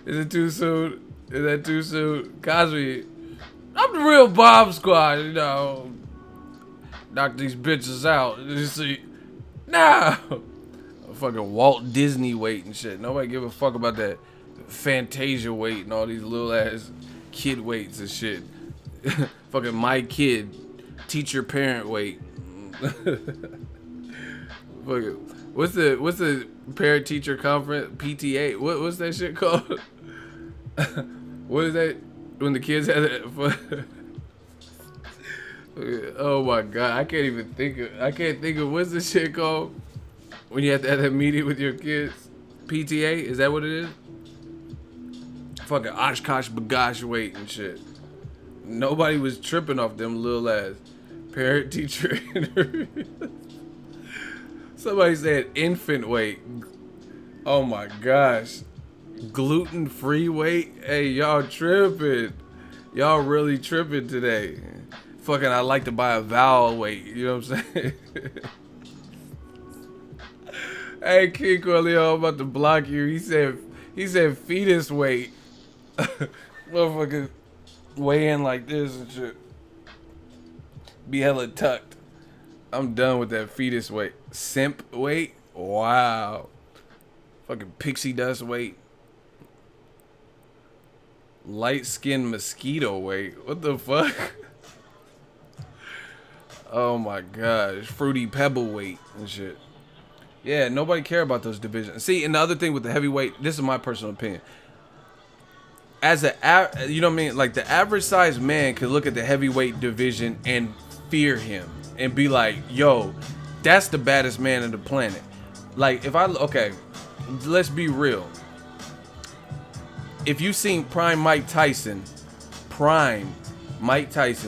Is it too soon? Is that too soon? Cosby, I'm I'm the real Bomb Squad, you know. Knock these bitches out. You see, nah. Fucking Walt Disney weight and shit. Nobody give a fuck about that Fantasia weight and all these little ass kid weights and shit. Fucking my kid, teacher parent weight. Fucking, what's the parent teacher conference? PTA. What's that shit called? What is that when the kids had it? Oh my god, I can't think of what's the shit called when you have to have that meeting with your kids. PTA, is that what it is? Fucking Oshkosh Bagosh weight and shit. Nobody was tripping off them little ass parent teacher interviews. Somebody said infant weight. Oh my gosh. Gluten free weight? Hey, y'all tripping. Y'all really tripping today. Fucking I like to buy a vowel weight. You know what I'm saying? Hey, King Corleo, I'm about to block you. He said fetus weight. Motherfucker weigh in like this and shit. Be hella tucked. I'm done with that fetus weight. Simp weight? Wow. Fucking pixie dust weight. Light skinned mosquito weight. What the fuck? Oh my gosh. Fruity pebble weight and shit. Yeah, nobody care about those divisions. See, and the other thing with the heavyweight, this is my personal opinion. As you know what I mean? Like the average sized man could look at the heavyweight division and fear him and be like, yo, that's the baddest man on the planet. Like okay, let's be real. If you seen prime Mike Tyson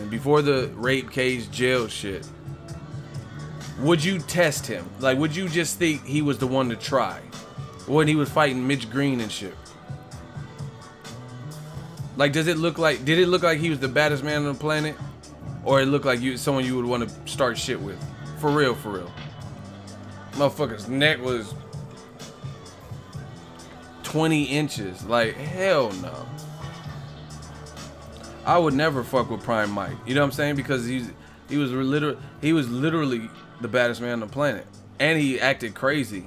before the rape cage jail shit, would you test him? Like, would you just think he was the one to try when he was fighting Mitch Green and shit? Like, did it look like he was the baddest man on the planet, or it looked like someone you would want to start shit with? For real. Motherfucker's neck was 20 inches. Like, hell no. I would never fuck with Prime Mike. You know what I'm saying? Because he was literally the baddest man on the planet, and he acted crazy.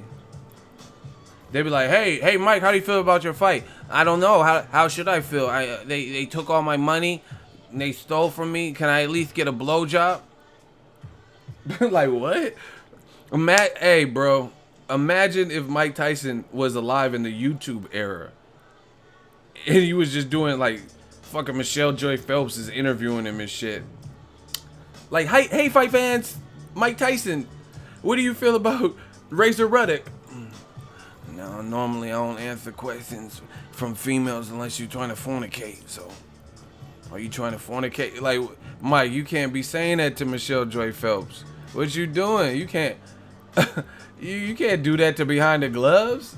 They'd be like, hey Mike, how do you feel about your fight? I don't know. How should I feel? They took all my money and they stole from me. Can I at least get a blowjob? Like, what? Hey bro, imagine if Mike Tyson was alive in the YouTube era and he was just doing like fucking Michelle Joy Phelps is interviewing him and shit. Like, hey fight fans, Mike Tyson, what do you feel about Razor Ruddock? No, normally I don't answer questions from females unless you're trying to fornicate. So, are you trying to fornicate? Like, Mike, you can't be saying that to Michelle Joy Phelps. What you doing? You can't. you can't do that to Behind the Gloves.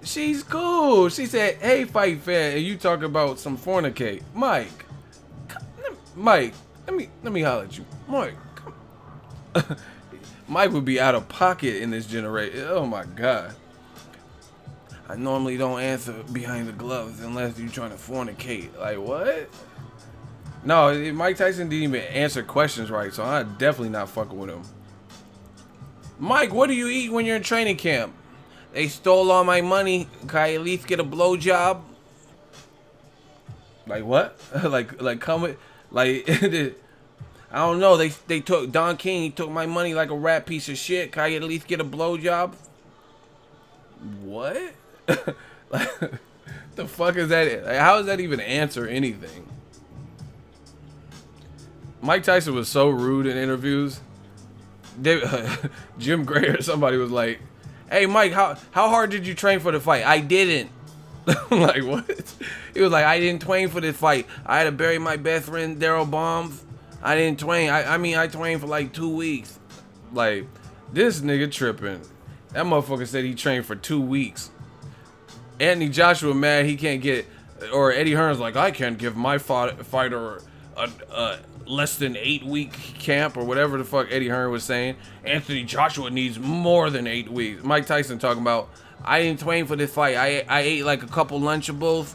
She's cool. She said, "Hey, fight fan," and you talk about some fornicate, Mike. Let me holler at you, Mike. Come. Mike would be out of pocket in this generation. Oh my god. I normally don't answer Behind the Gloves unless you're trying to fornicate. Like, what? No, Mike Tyson didn't even answer questions right, so I'm definitely not fucking with him. Mike, what do you eat when you're in training camp? They stole all my money. Can I at least get a blowjob? Like, what? like come with, like, I don't know. They took Don King. He took my money like a rat piece of shit. Can I at least get a blowjob? What? Like, the fuck is that? Like, how does that even answer anything? Mike Tyson was so rude in interviews. Jim Gray or somebody was like, "Hey Mike, how hard did you train for the fight?" I didn't. I'm like, what? He was like, "I didn't train for this fight. I had to bury my best friend Daryl Bombs. I didn't train. I trained for like 2 weeks." Like, this nigga tripping. That motherfucker said he trained for 2 weeks. Anthony Joshua mad he can't get, or Eddie Hearn's like, "I can't give my fighter a less than 8 week camp," or whatever the fuck Eddie Hearn was saying. Anthony Joshua needs more than 8 weeks. Mike Tyson talking about, "I didn't train for this fight. I ate like a couple Lunchables,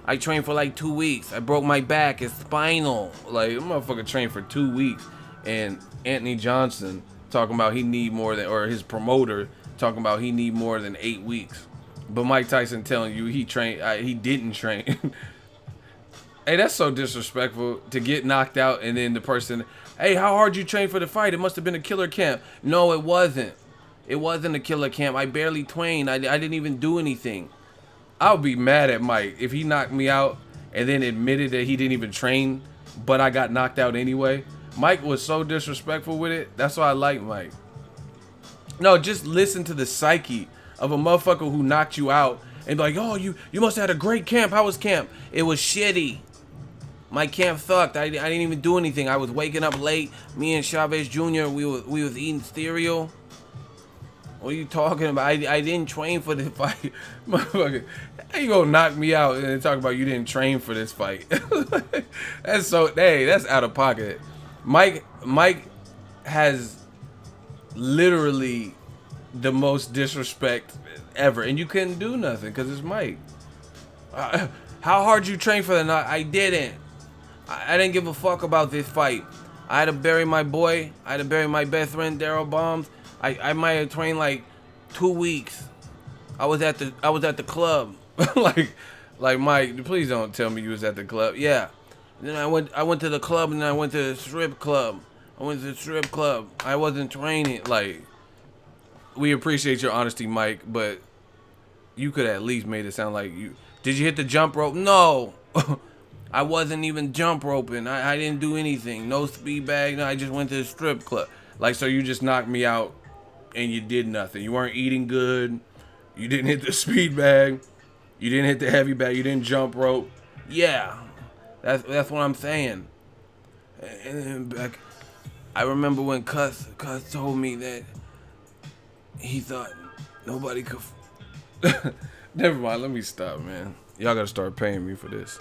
I trained for like 2 weeks. I broke my back. It's spinal. Like, motherfucker trained for 2 weeks. And Anthony Johnson talking about he need more than, or his promoter talking about he need more than 8 weeks. But Mike Tyson telling you he didn't train. Hey, that's so disrespectful to get knocked out and then the person, hey, how hard you train for the fight? It must have been a killer camp. No, it wasn't. It wasn't a killer camp. I barely trained. I didn't even do anything. I would be mad at Mike if he knocked me out and then admitted that he didn't even train, but I got knocked out anyway. Mike was so disrespectful with it. That's why I like Mike. No, just listen to the psyche of a motherfucker who knocked you out and be like, oh, you must have had a great camp. How was camp? It was shitty. My camp sucked. I didn't even do anything. I was waking up late. Me and Chavez Jr., we was eating cereal. What are you talking about? I didn't train for this fight. Motherfucker, how you gonna knock me out and then talk about you didn't train for this fight? That's so, hey, that's out of pocket. Mike has literally the most disrespect ever. And you couldn't do nothing because it's Mike. How hard you train for the night? I didn't. I didn't give a fuck about this fight. I had to bury my boy. I had to bury my best friend, Daryl Bombs. I might have trained like 2 weeks. I was at the club. like Mike, please don't tell me you was at the club. Yeah. And then I went to the club and then I went to the strip club. I wasn't training. Like, we appreciate your honesty, Mike, but you could at least made it sound like you. Did you hit the jump rope? No. I wasn't even jump roping. I didn't do anything. No speed bag. No, I just went to the strip club. Like, so you just knocked me out and you did nothing. You weren't eating good. You didn't hit the speed bag. You didn't hit the heavy bag. You didn't jump rope. Yeah. That's what I'm saying. And then back, I remember when Cuss told me that he thought nobody could. Never mind. Let me stop, man. Y'all gotta start paying me for this.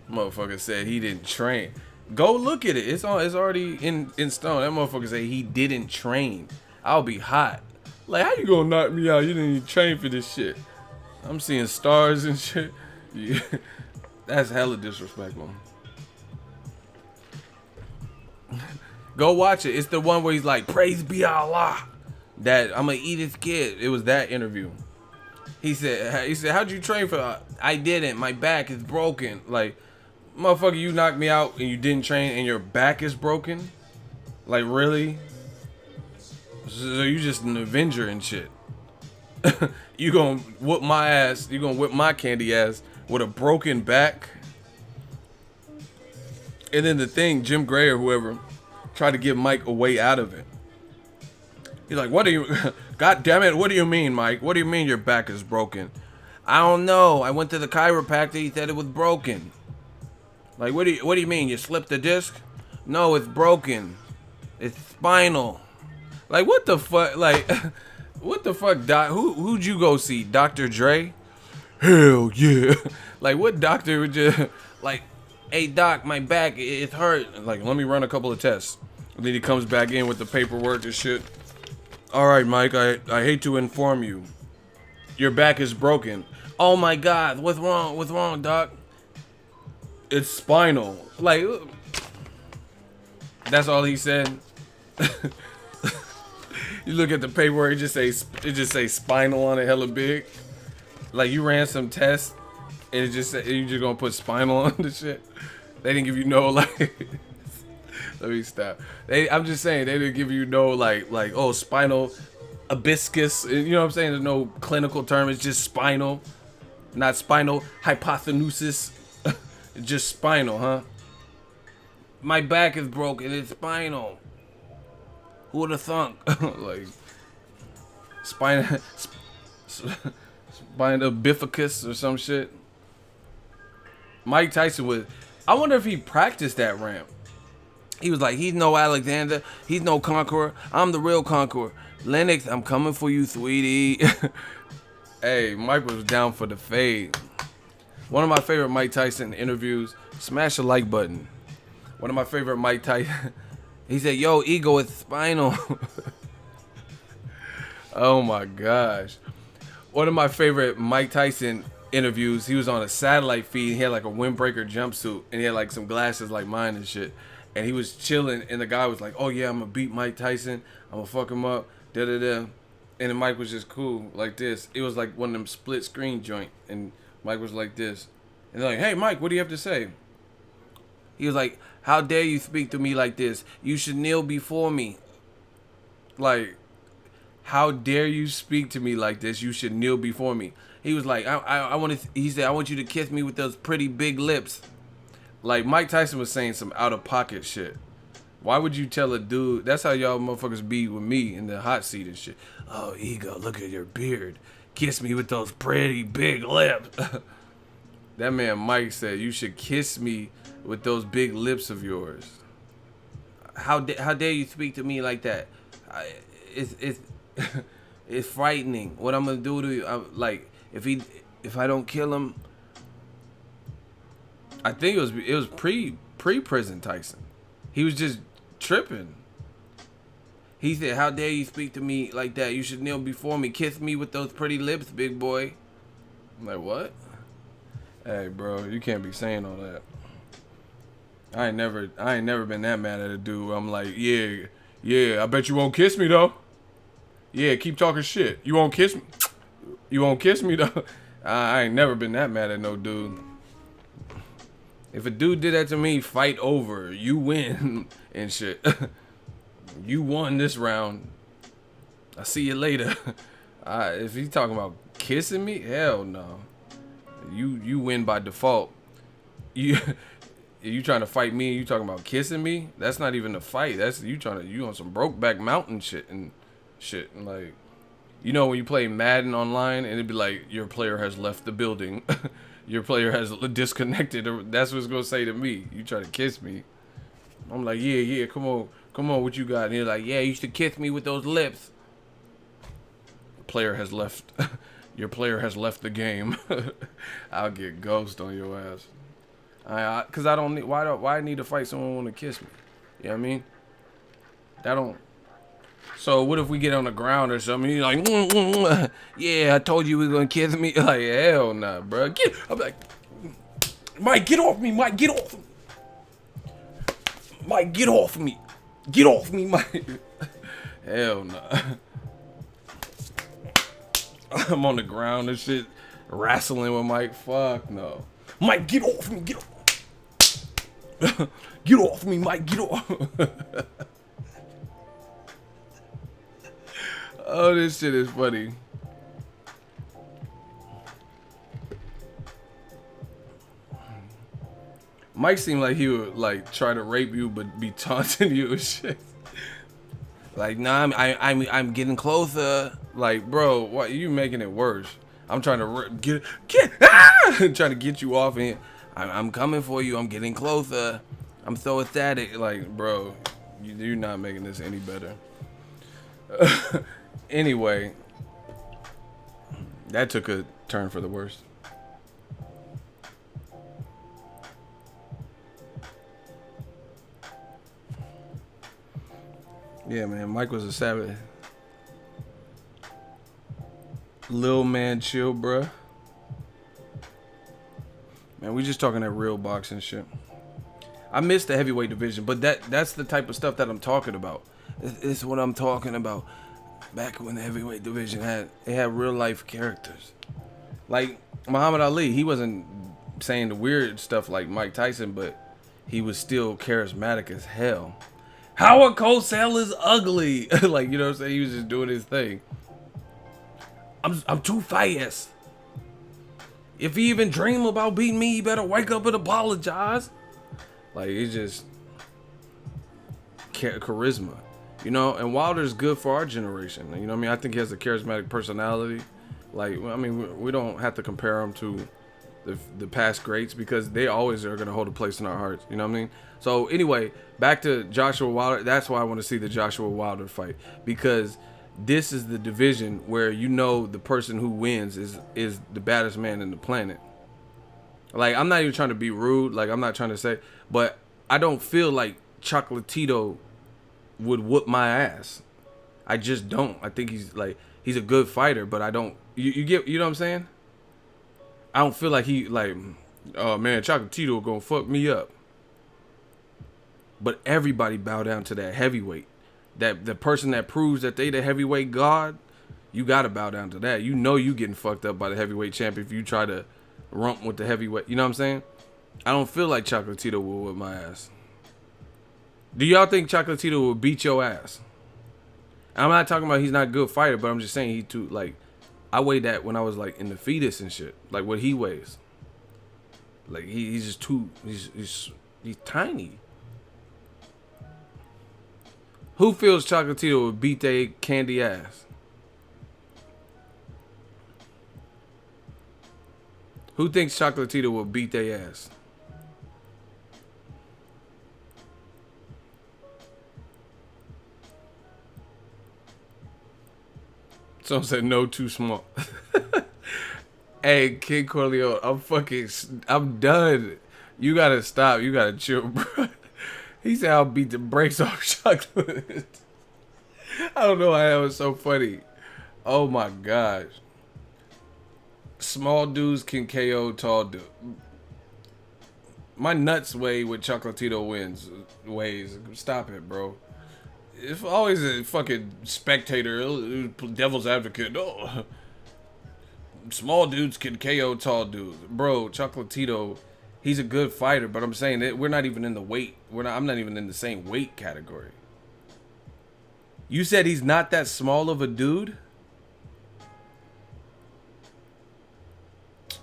Motherfucker said he didn't train. Go look at it. It's already in stone. That motherfucker said he didn't train. I'll be hot. Like, how you gonna knock me out? You didn't even train for this shit. I'm seeing stars and shit. Yeah. That's hella disrespectful. Go watch it. It's the one where he's like, praise be Allah. That I'm gonna eat his kid. It was that interview. He said, how'd you train for? I didn't. My back is broken. Like, motherfucker, you knocked me out and you didn't train and your back is broken? Like, really? So you just an Avenger and shit. You gonna whoop my ass. You gonna whip my candy ass with a broken back. And then the thing, Jim Gray or whoever, tried to give Mike a way out of it. He's like, what do you, God damn it, what do you mean, Mike? What do you mean your back is broken? I don't know. I went to the chiropractor, he said it was broken. Like, what do you mean? You slipped the disc? No, it's broken. It's spinal. Like, what the fuck? Like, what the fuck, Doc? Who'd you go see? Dr. Dre? Hell yeah. Like, what doctor would you, like, hey, Doc, my back, it's hurt. Like, let me run a couple of tests. And then he comes back in with the paperwork and shit. All right, Mike, I hate to inform you. Your back is broken. Oh, my God. What's wrong? What's wrong, Doc? It's spinal. Like, that's all he said. You look at the paperwork, it just say spinal on it, hella big. Like, you ran some tests, and it just said you just gonna put spinal on the shit. They didn't give you no, like. Let me stop. I'm just saying they didn't give you no like oh, spinal hibiscus. You know what I'm saying? There's no clinical term. It's just spinal, not spinal hypothenusis. It's just spinal, huh? My back is broken. It's spinal. Who would have thunk? Like spinal bifidus or some shit. Mike Tyson was. I wonder if he practiced that ramp. He was like, he's no Alexander. He's no conqueror. I'm the real conqueror. Lennox, I'm coming for you, sweetie. Hey, Mike was down for the fade. One of my favorite Mike Tyson interviews, smash the like button. One of my favorite Mike Tyson, he said, yo, ego is spinal. Oh my gosh. One of my favorite Mike Tyson interviews. He was on a satellite feed. He had like a windbreaker jumpsuit, and he had like some glasses like mine and shit. And he was chilling, and the guy was like, "Oh yeah, I'm gonna beat Mike Tyson. I'm gonna fuck him up." Da da da. And then Mike was just cool like this. It was like one of them split screen joint, and Mike was like this. And they're like, "Hey Mike, what do you have to say?" He was like, "How dare you speak to me like this? You should kneel before me." Like, how dare you speak to me like this? You should kneel before me. He was like, I want to. He said, "I want you to kiss me with those pretty big lips." Like Mike Tyson was saying some out of pocket shit. Why would you tell a dude? That's how y'all motherfuckers be with me in the hot seat and shit. "Oh, ego, look at your beard. Kiss me with those pretty big lips." That man Mike said, "You should kiss me with those big lips of yours." How dare you speak to me like that? It's it's frightening. What I'm gonna do to you? Like if I don't kill him, I think it was pre-prison Tyson. He was just tripping. He said, "How dare you speak to me like that? You should kneel before me. Kiss me with those pretty lips, big boy." I'm like, what? Hey, bro, you can't be saying all that. I ain't never been that mad at a dude. I'm like, yeah, I bet you won't kiss me though. Yeah, keep talking shit. You won't kiss me. You won't kiss me though. I ain't never been that mad at no dude. If a dude did that to me, fight over. You win and shit. You won this round. I'll see you later. If he's talking about kissing me, hell no. You win by default. You trying to fight me and you talking about kissing me? That's not even a fight. That's you on some Brokeback Mountain shit and shit. And like, you know when you play Madden online and it'd be like, your player has left the building. Your player has disconnected. That's what it's gonna say to me. You try to kiss me. I'm like, yeah, come on, what you got? And you're like, yeah, you should kiss me with those lips. Player has left. Your player has left the game. I'll get ghost on your ass. Cause I don't need. Why I need to fight someone who want to kiss me? You know what I mean? That don't. So what if we get on the ground or something? He's like, yeah, I told you we were gonna kiss me. Like, hell nah, bro. I'm like, Mike, get off me, Mike, get off me. Mike, get off me. Get off me, Mike. Hell nah. I'm on the ground and shit, wrestling with Mike. Fuck no. Mike, get off me. Get off. Get off me, Mike. Get off. Oh, this shit is funny. Mike seemed like he would like try to rape you, but be taunting you and shit. Like, nah, I'm getting closer. Like, bro, what you making it worse? I'm trying to get trying to get you off, and I'm coming for you. I'm getting closer. I'm so ecstatic. Like, bro, you're not making this any better. Anyway, that took a turn for the worse. Yeah, man, Mike was a savage. Lil man, chill, bruh. Man, we just talking that real boxing shit. I miss the heavyweight division, but that's the type of stuff that I'm talking about. It's what I'm talking about. Back when the heavyweight division had real life characters. Like Muhammad Ali, he wasn't saying the weird stuff like Mike Tyson, but he was still charismatic as hell. Howard Cosell is ugly. Like, you know what I'm saying? He was just doing his thing. I'm too fast. If he even dream about beating me, he better wake up and apologize. Like, it's just charisma, you know. And Wilder's good for our generation. You know what I mean? I think he has a charismatic personality. Like, I mean, we don't have to compare him to the past greats because they always are going to hold a place in our hearts. You know what I mean? So anyway, back to Joshua Wilder. That's why I want to see the Joshua Wilder fight, because this is the division where you know the person who wins is the baddest man in the planet. Like, I'm not even trying to be rude. Like, I'm not trying to say, but I don't feel like Chocolatito would whoop my ass. I just don't. I think he's a good fighter, but I don't. You know what I'm saying? I don't feel like he like, oh man, Chocolatito gonna fuck me up. But everybody bow down to that heavyweight. That the person that proves that they the heavyweight god, you gotta bow down to that. You know you getting fucked up by the heavyweight champ if you try to rump with the heavyweight. You know what I'm saying? I don't feel like Chocolatito will whip my ass. Do y'all think Chocolatito will beat your ass? I'm not talking about he's not a good fighter, but I'm just saying he too, like, I weighed that when I was like in the fetus and shit. Like what he weighs. Like he's just too, he's tiny. Who feels Chocolatito would beat their candy ass? Who thinks Chocolatito will beat their ass? Someone said no, too small. Hey, Kid Corleone, I'm done. You gotta stop. You gotta chill, bro. He said I'll beat the brakes off Chocolate. I don't know why that was so funny. Oh my gosh. Small dudes can KO tall dudes. My nuts weigh what Chocolatito weighs. Stop it, bro. It's always a fucking spectator, devil's advocate. Oh, small dudes can KO tall dudes, bro. Chocolatito, he's a good fighter, but I'm saying that we're not even in the weight. I'm not even in the same weight category. You said he's not that small of a dude?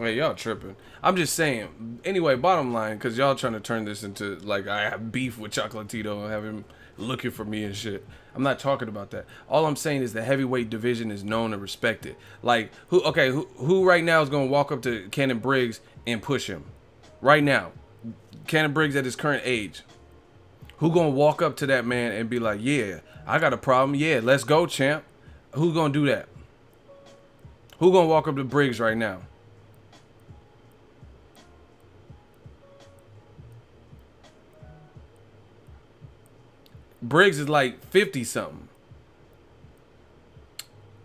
Wait, y'all tripping. I'm just saying. Anyway, bottom line, because y'all trying to turn this into, like, I have beef with Chocolatito and have him looking for me and shit. I'm not talking about that. All I'm saying is the heavyweight division is known and respected. Like, who right now is going to walk up to Cannon Briggs and push him? Right now. Cannon Briggs at his current age. Who going to walk up to that man and be like, yeah, I got a problem. Yeah, let's go, champ. Who's going to do that? Who going to walk up to Briggs right now? Briggs is like 50 something.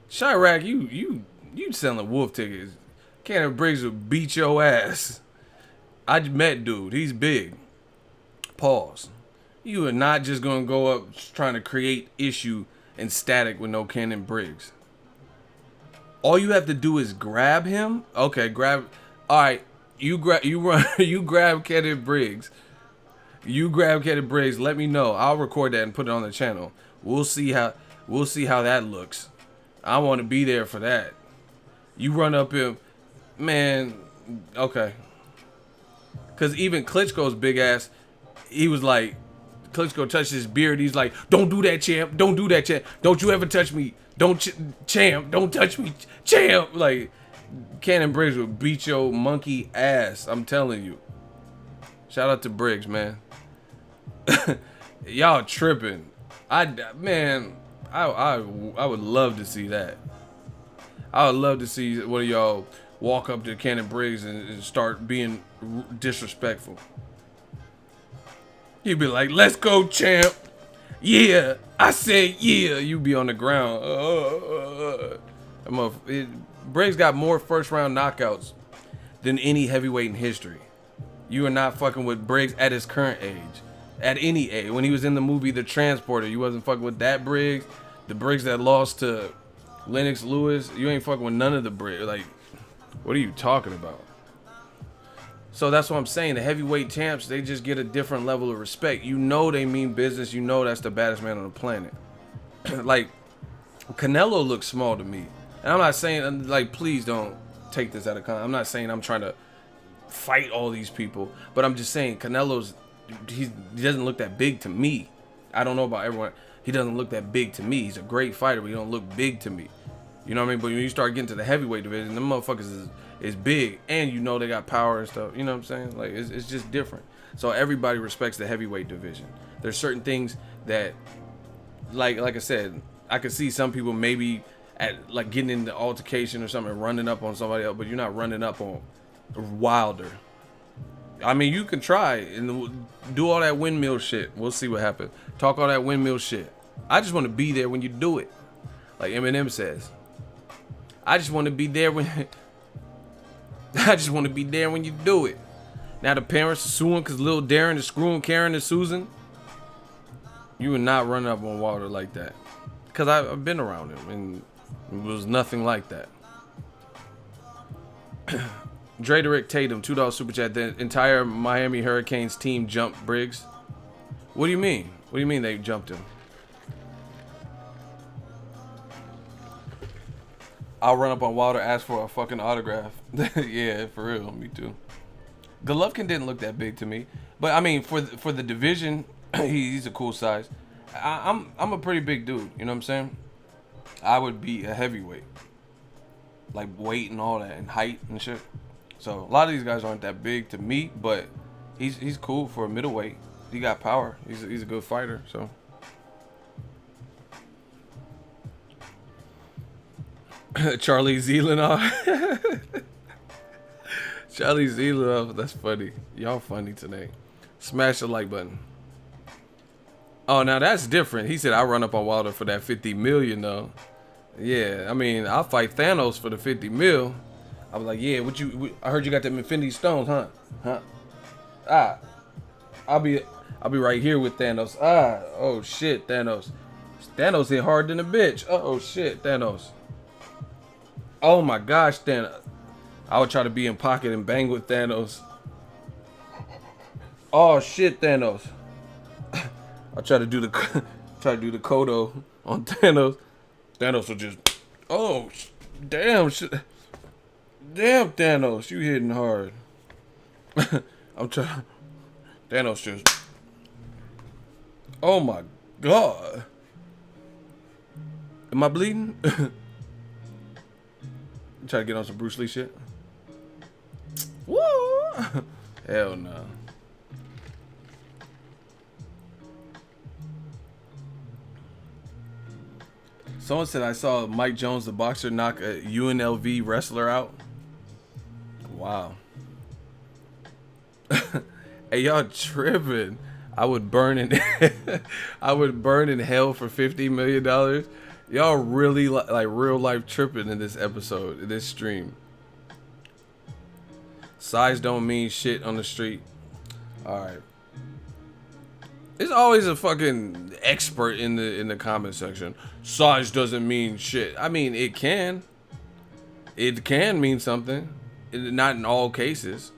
Chirac, you selling wolf tickets. Cannon Briggs will beat your ass. I just met dude. He's big. Pause. You are not just gonna go up trying to create issue and static with no Cannon Briggs. All you have to do is grab him. Okay, grab. All right, you grab Cannon Briggs. You grab Cannon Briggs. Let me know. I'll record that and put it on the channel. We'll see how that looks. I want to be there for that. You run up him, man. Okay. Cause even Klitschko's big ass, he was like, Klitschko touched his beard. He's like, "Don't do that, champ. Don't do that, champ. Don't you ever touch me. Don't champ. Don't touch me, champ." Like, Cannon Briggs would beat your monkey ass. I'm telling you. Shout out to Briggs, man. Y'all tripping. I would love to see that. I would love to see one of y'all walk up to Cannon Briggs and start being disrespectful. He'd be like, "Let's go, champ. Yeah, I said yeah." You be on the ground. Briggs got more first round knockouts than any heavyweight in history. You are not fucking with Briggs at his current age. At any age. When he was in the movie The Transporter, you wasn't fucking with that Briggs. The Briggs that lost to Lennox Lewis, you ain't fucking with none of the Briggs. Like, what are you talking about? So that's what I'm saying. The heavyweight champs, they just get a different level of respect. You know they mean business. You know that's the baddest man on the planet. Like, Canelo looks small to me. And I'm not saying, like, please don't take this out of context. I'm not saying I'm trying to fight all these people, but I'm just saying he doesn't look that big to me. I don't know about everyone. He doesn't look that big to me. He's a great fighter, but he don't look big to me. You know what I mean? But when you start getting to the heavyweight division, them motherfuckers is big, and you know they got power and stuff. You know what I'm saying? Like, it's just different. So everybody respects the heavyweight division. There's certain things that, like I said, I could see some people maybe at like getting into altercation or something, running up on somebody else, but you're not running up on Wilder. I mean, you can try and do all that windmill shit. We'll see what happens. Talk all that windmill shit. I just want to be there when you do it. Like Eminem says. I just want to be there when... I just want to be there when you do it. Now the parents are suing because little Darren is screwing Karen and Susan. You would not run up on Walter like that. Because I've been around him and it was nothing like that. Drederick Tatum, $2 super chat. The entire Miami Hurricanes team jumped Briggs. What do you mean? What do you mean they jumped him? I'll run up on Wilder, ask for a fucking autograph. Yeah, for real. Me too. Golovkin didn't look that big to me, but I mean, for the division, he's a cool size. I'm a pretty big dude. You know what I'm saying? I would be a heavyweight, like weight and all that, and height and shit. So a lot of these guys aren't that big to me, but he's cool for a middleweight. He got power. He's a good fighter. So. Charlie Zelenoff. Charlie Zelenoff, that's funny. Y'all funny today. Smash the like button. Oh, now that's different. He said I run up on Wilder for that 50 million though. Yeah, I mean I'll fight Thanos for the 50 mil. I was like, yeah, I heard you got them Infinity Stones, huh? I'll be right here with Thanos. Oh shit, Thanos. Thanos hit hard than a bitch. Oh shit, Thanos. Oh my gosh, Thanos. I would try to be in pocket and bang with Thanos. Oh shit, Thanos. I'll try to do the Kodo on Thanos. Thanos will just, oh damn shit. Damn Thanos, you hitting hard. I'm trying. Thanos just, oh my god. Am I bleeding? Try to get on some Bruce Lee shit. Woo! Hell no. Someone said I saw Mike Jones, the boxer, knock a UNLV wrestler out. Wow. Hey, y'all tripping. I would burn in hell for $50 million. Y'all really like real life tripping in this episode, in this stream. Size don't mean shit on the street. Alright. There's always a fucking expert in the comment section. Size doesn't mean shit. I mean, it can. It can mean something. Not in all cases.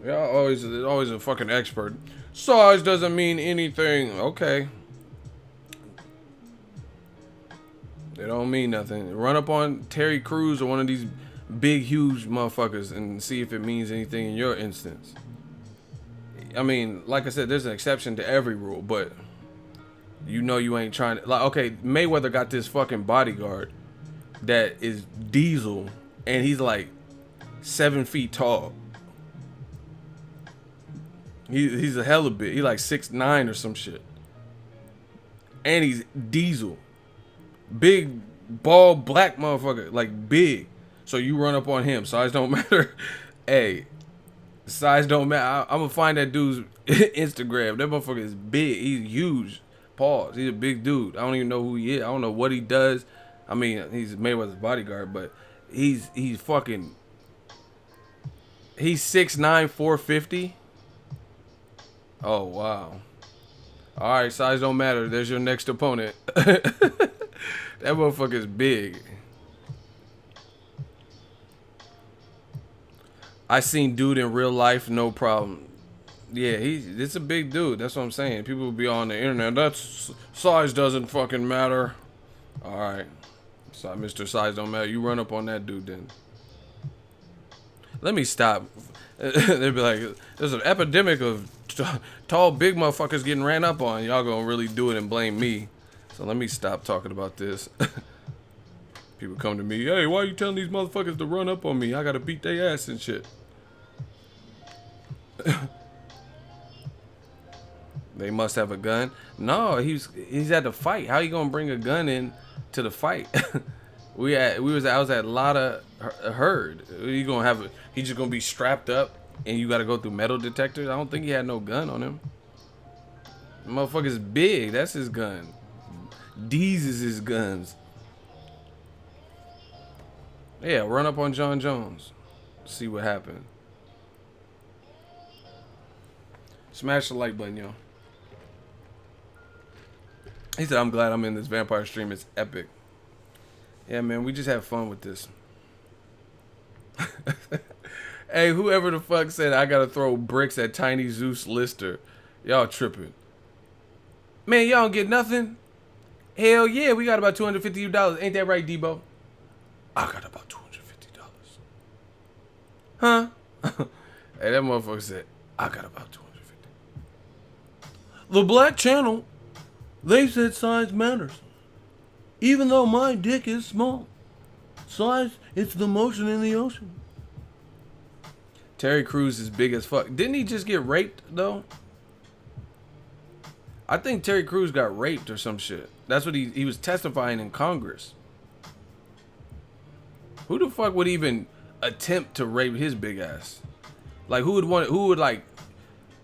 There's always a fucking expert. Size doesn't mean anything. Okay. They don't mean nothing. Run up on Terry Crews or one of these big, huge motherfuckers and see if it means anything in your instance. I mean, like I said, there's an exception to every rule, but you know you ain't trying to. Like, okay, Mayweather got this fucking bodyguard that is Diesel, and he's like 7 feet tall. He's a hella big. He's like 6'9" or some shit. And he's Diesel. Big, bald, black motherfucker. Like, big. So you run up on him. Size don't matter. Hey, size don't matter. I'm going to find that dude's Instagram. That motherfucker is big. He's huge. Pause. He's a big dude. I don't even know who he is. I don't know what he does. I mean, he's Mayweather's bodyguard, but he's fucking... He's 6'9", 450. Oh, wow. All right, size don't matter. There's your next opponent. That motherfucker's big. I seen dude in real life, no problem. Yeah, it's a big dude. That's what I'm saying. People will be on the internet. That's size doesn't fucking matter. All right, so Mr. Size don't matter. You run up on that dude then. Let me stop. They'd be like, there's an epidemic of tall, big motherfuckers getting ran up on. Y'all gonna really do it and blame me. So let me stop talking about this. People come to me, hey, why are you telling these motherfuckers to run up on me? I gotta beat their ass and shit. They must have a gun. No, he's at the fight. How you gonna bring a gun in to the fight? I was at Lotta Heard. He's just gonna be strapped up and you gotta go through metal detectors. I don't think he had no gun on him. The motherfucker's big. That's his gun. These is his guns. Yeah, run up on John Jones. See what happens. Smash the like button, yo. He said, I'm glad I'm in this vampire stream. It's epic. Yeah, man, we just have fun with this. Hey, whoever the fuck said I gotta throw bricks at Tiny Zeus Lister, y'all tripping. Man, y'all don't get nothing? Hell yeah, we got about $250. Ain't that right, Debo? I got about $250. Huh? Hey, that motherfucker said, I got about 250. The Black Channel, they said size matters. Even though my dick is small. Size, it's the motion in the ocean. Terry Crews is big as fuck. Didn't he just get raped, though? I think Terry Crews got raped or some shit. That's what he was testifying in Congress. Who the fuck would even attempt to rape his big ass? Like, who would like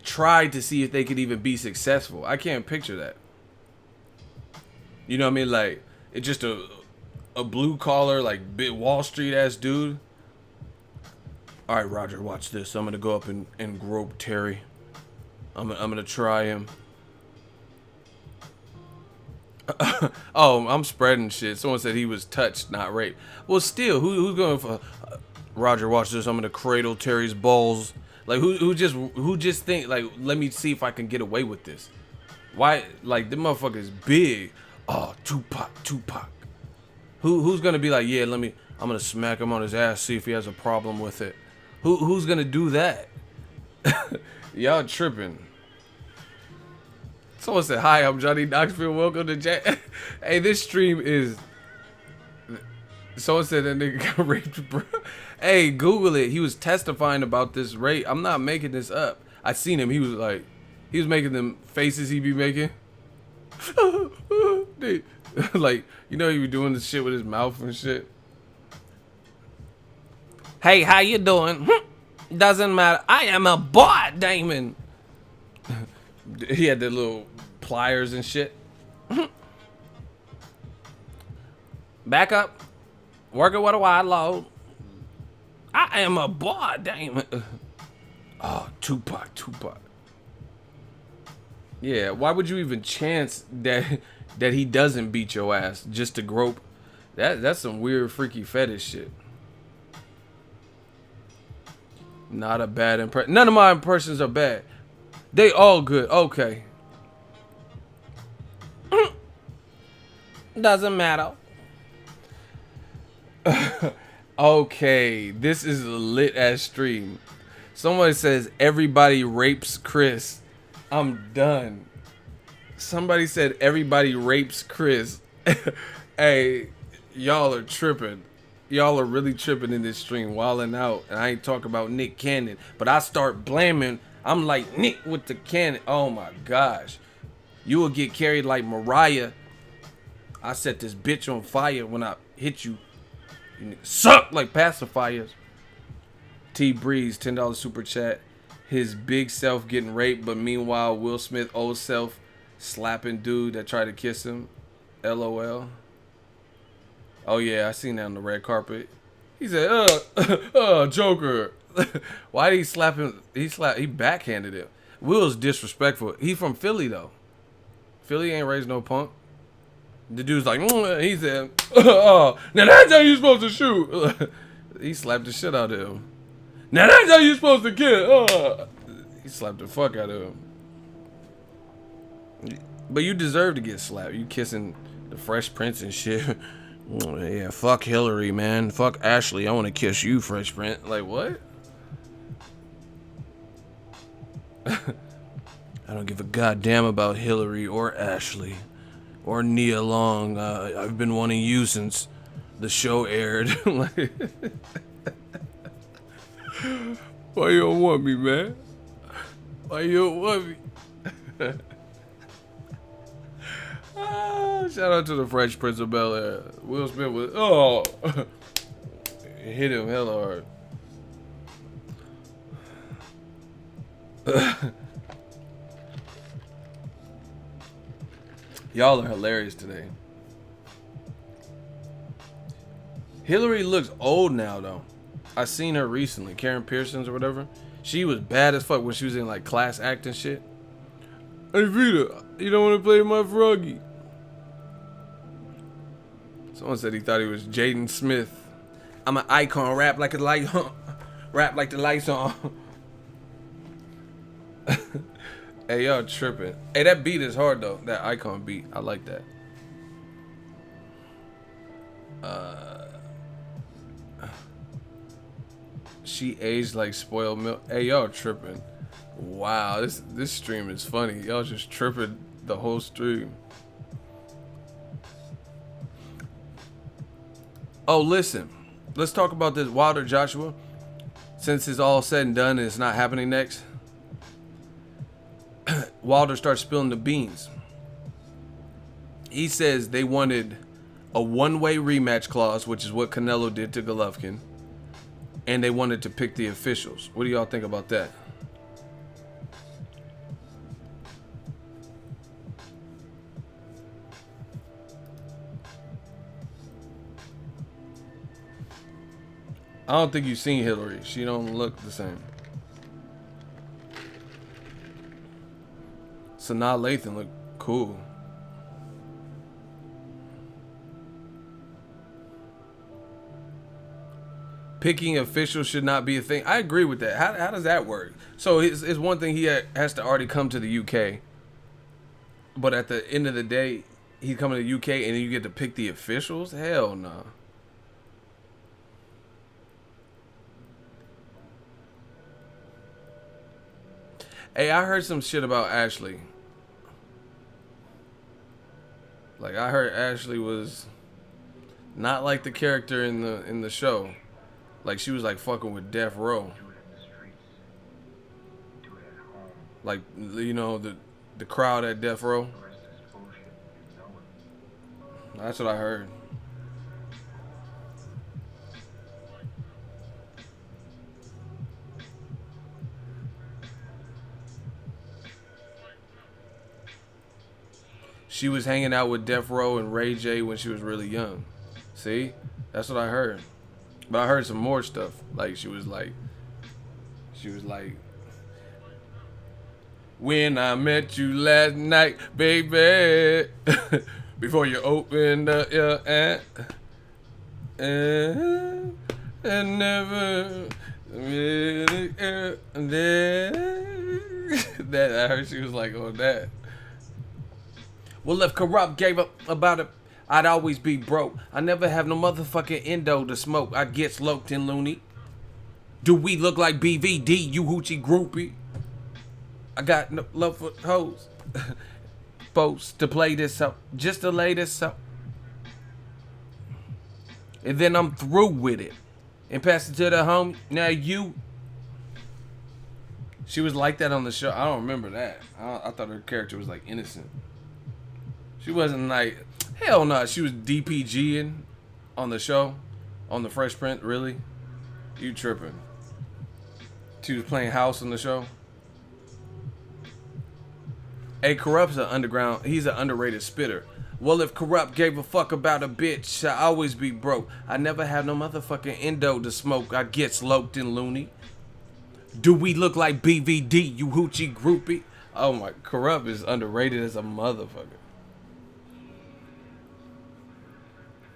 try to see if they could even be successful? I can't picture that. You know what I mean? Like, it's just a blue collar, like, big Wall Street ass dude. All right, Roger, watch this. I'm gonna go up and grope Terry. I'm gonna try him. Oh, I'm spreading shit. Someone said he was touched, not raped. Well, still, who's going for? Roger, watch this. I'm gonna cradle Terry's balls. Like, who just think, like, let me see if I can get away with this. Why? Like, the motherfucker's big. Oh, Tupac. Who's gonna be like, yeah, I'm gonna smack him on his ass, see if he has a problem with it. Who's gonna do that? Y'all tripping. Someone said, hi, I'm Johnny Knoxville. Welcome to Jack. Hey, this stream is... Someone said that nigga got raped, bro. Hey, Google it. He was testifying about this rape. I'm not making this up. I seen him. He was making them faces he be making. Like, you know, he be doing this shit with his mouth and shit. Hey, how you doing? Doesn't matter. I am a boy, Damon. He had the little pliers and shit. Back up. Working with a wide load. I am a boy, Damon. Oh, Tupac. Yeah, why would you even chance that he doesn't beat your ass just to grope? That's some weird, freaky fetish shit. Not a bad impression. None of my impressions are bad. They all good. Okay. Doesn't matter. Okay, this is a lit ass stream. Someone says everybody rapes Chris. I'm done. Somebody said everybody rapes Chris. Hey, y'all are tripping. Y'all are really tripping in this stream, wilding out. And I ain't talking about Nick Cannon, but I start blaming. I'm like Nick with the cannon. Oh my gosh. You will get carried like Mariah. I set this bitch on fire when I hit you. You suck like pacifiers. T Breeze, $10 super chat. His big self getting raped, but meanwhile Will Smith old self slapping dude that tried to kiss him. LOL. Oh yeah, I seen that on the red carpet. He said, Joker. Why did he slap him? He backhanded him. Will's disrespectful. He from Philly though. Philly ain't raised no punk. The dude's like, he said, now that's how you supposed to shoot. He slapped the shit out of him. Now that's how you supposed to kill. He slapped the fuck out of him. But you deserve to get slapped. You kissing the Fresh Prince and shit. Yeah, fuck Hillary, man. Fuck Ashley. I want to kiss you, Fresh Prince. Like, what? I don't give a goddamn about Hillary or Ashley or Nia Long. I've been wanting you since the show aired. Like, why you don't want me, man? Why you don't want me? Shout out to the Fresh Prince of Bel-Air. Will Smith was hit him hella hard. Y'all are hilarious today. Hillary looks old now though. I seen her recently, Karen Pearson's or whatever. She was bad as fuck when she was in like class acting shit. Hey Vita, you don't want to play my froggy? Someone said he thought he was Jaden Smith. I'm an icon, rap like a light, rap like the lights on. Hey, y'all tripping. Hey, that beat is hard though. That icon beat, I like that. She aged like spoiled milk. Hey, y'all tripping. Wow, this stream is funny. Y'all just tripping the whole stream. Oh, listen. Let's talk about this Wilder Joshua. Since it's all said and done and it's not happening next, Wilder starts spilling the beans. He says they wanted a one-way rematch clause, which is what Canelo did to Golovkin, and they wanted to pick the officials. What do y'all think about that? I don't think you've seen Hillary. She don't look the same. Sanaa Lathan look cool. Picking officials should not be a thing. I agree with that. How does that work? So it's one thing he has to already come to the UK, but at the end of the day, he's coming to the UK and then you get to pick the officials? Hell no. Nah. Hey, I heard some shit about Ashley. Like, I heard Ashley was not like the character in the show. Like, she was like fucking with Death Row. Like, you know, the crowd at Death Row. That's what I heard. She was hanging out with Death Row and Ray J when she was really young. See? That's what I heard. But I heard some more stuff. Like, she was like, when I met you last night, baby, before you opened up your app, and never really, that I heard she was like on that. Well, if Corrupt gave up about it, I'd always be broke. I never have no motherfucking endo to smoke. I get sloped and loony. Do we look like BVD, you hoochie groupie? I got no love for hoes. Supposed to play this up, just to lay this up. And then I'm through with it. And pass it to the homie. Now you. She was like that on the show. I don't remember that. I thought her character was like innocent. She wasn't like, hell no, she was DPGing on the show, on the Fresh Prince, really? You tripping. She was playing house on the show. Hey, Corrupt's an underground, he's an underrated spitter. Well, if Corrupt gave a fuck about a bitch, I always be broke. I never have no motherfucking endo to smoke. I get sloped and loony. Do we look like BVD, you hoochie groupie? Oh my, Corrupt is underrated as a motherfucker.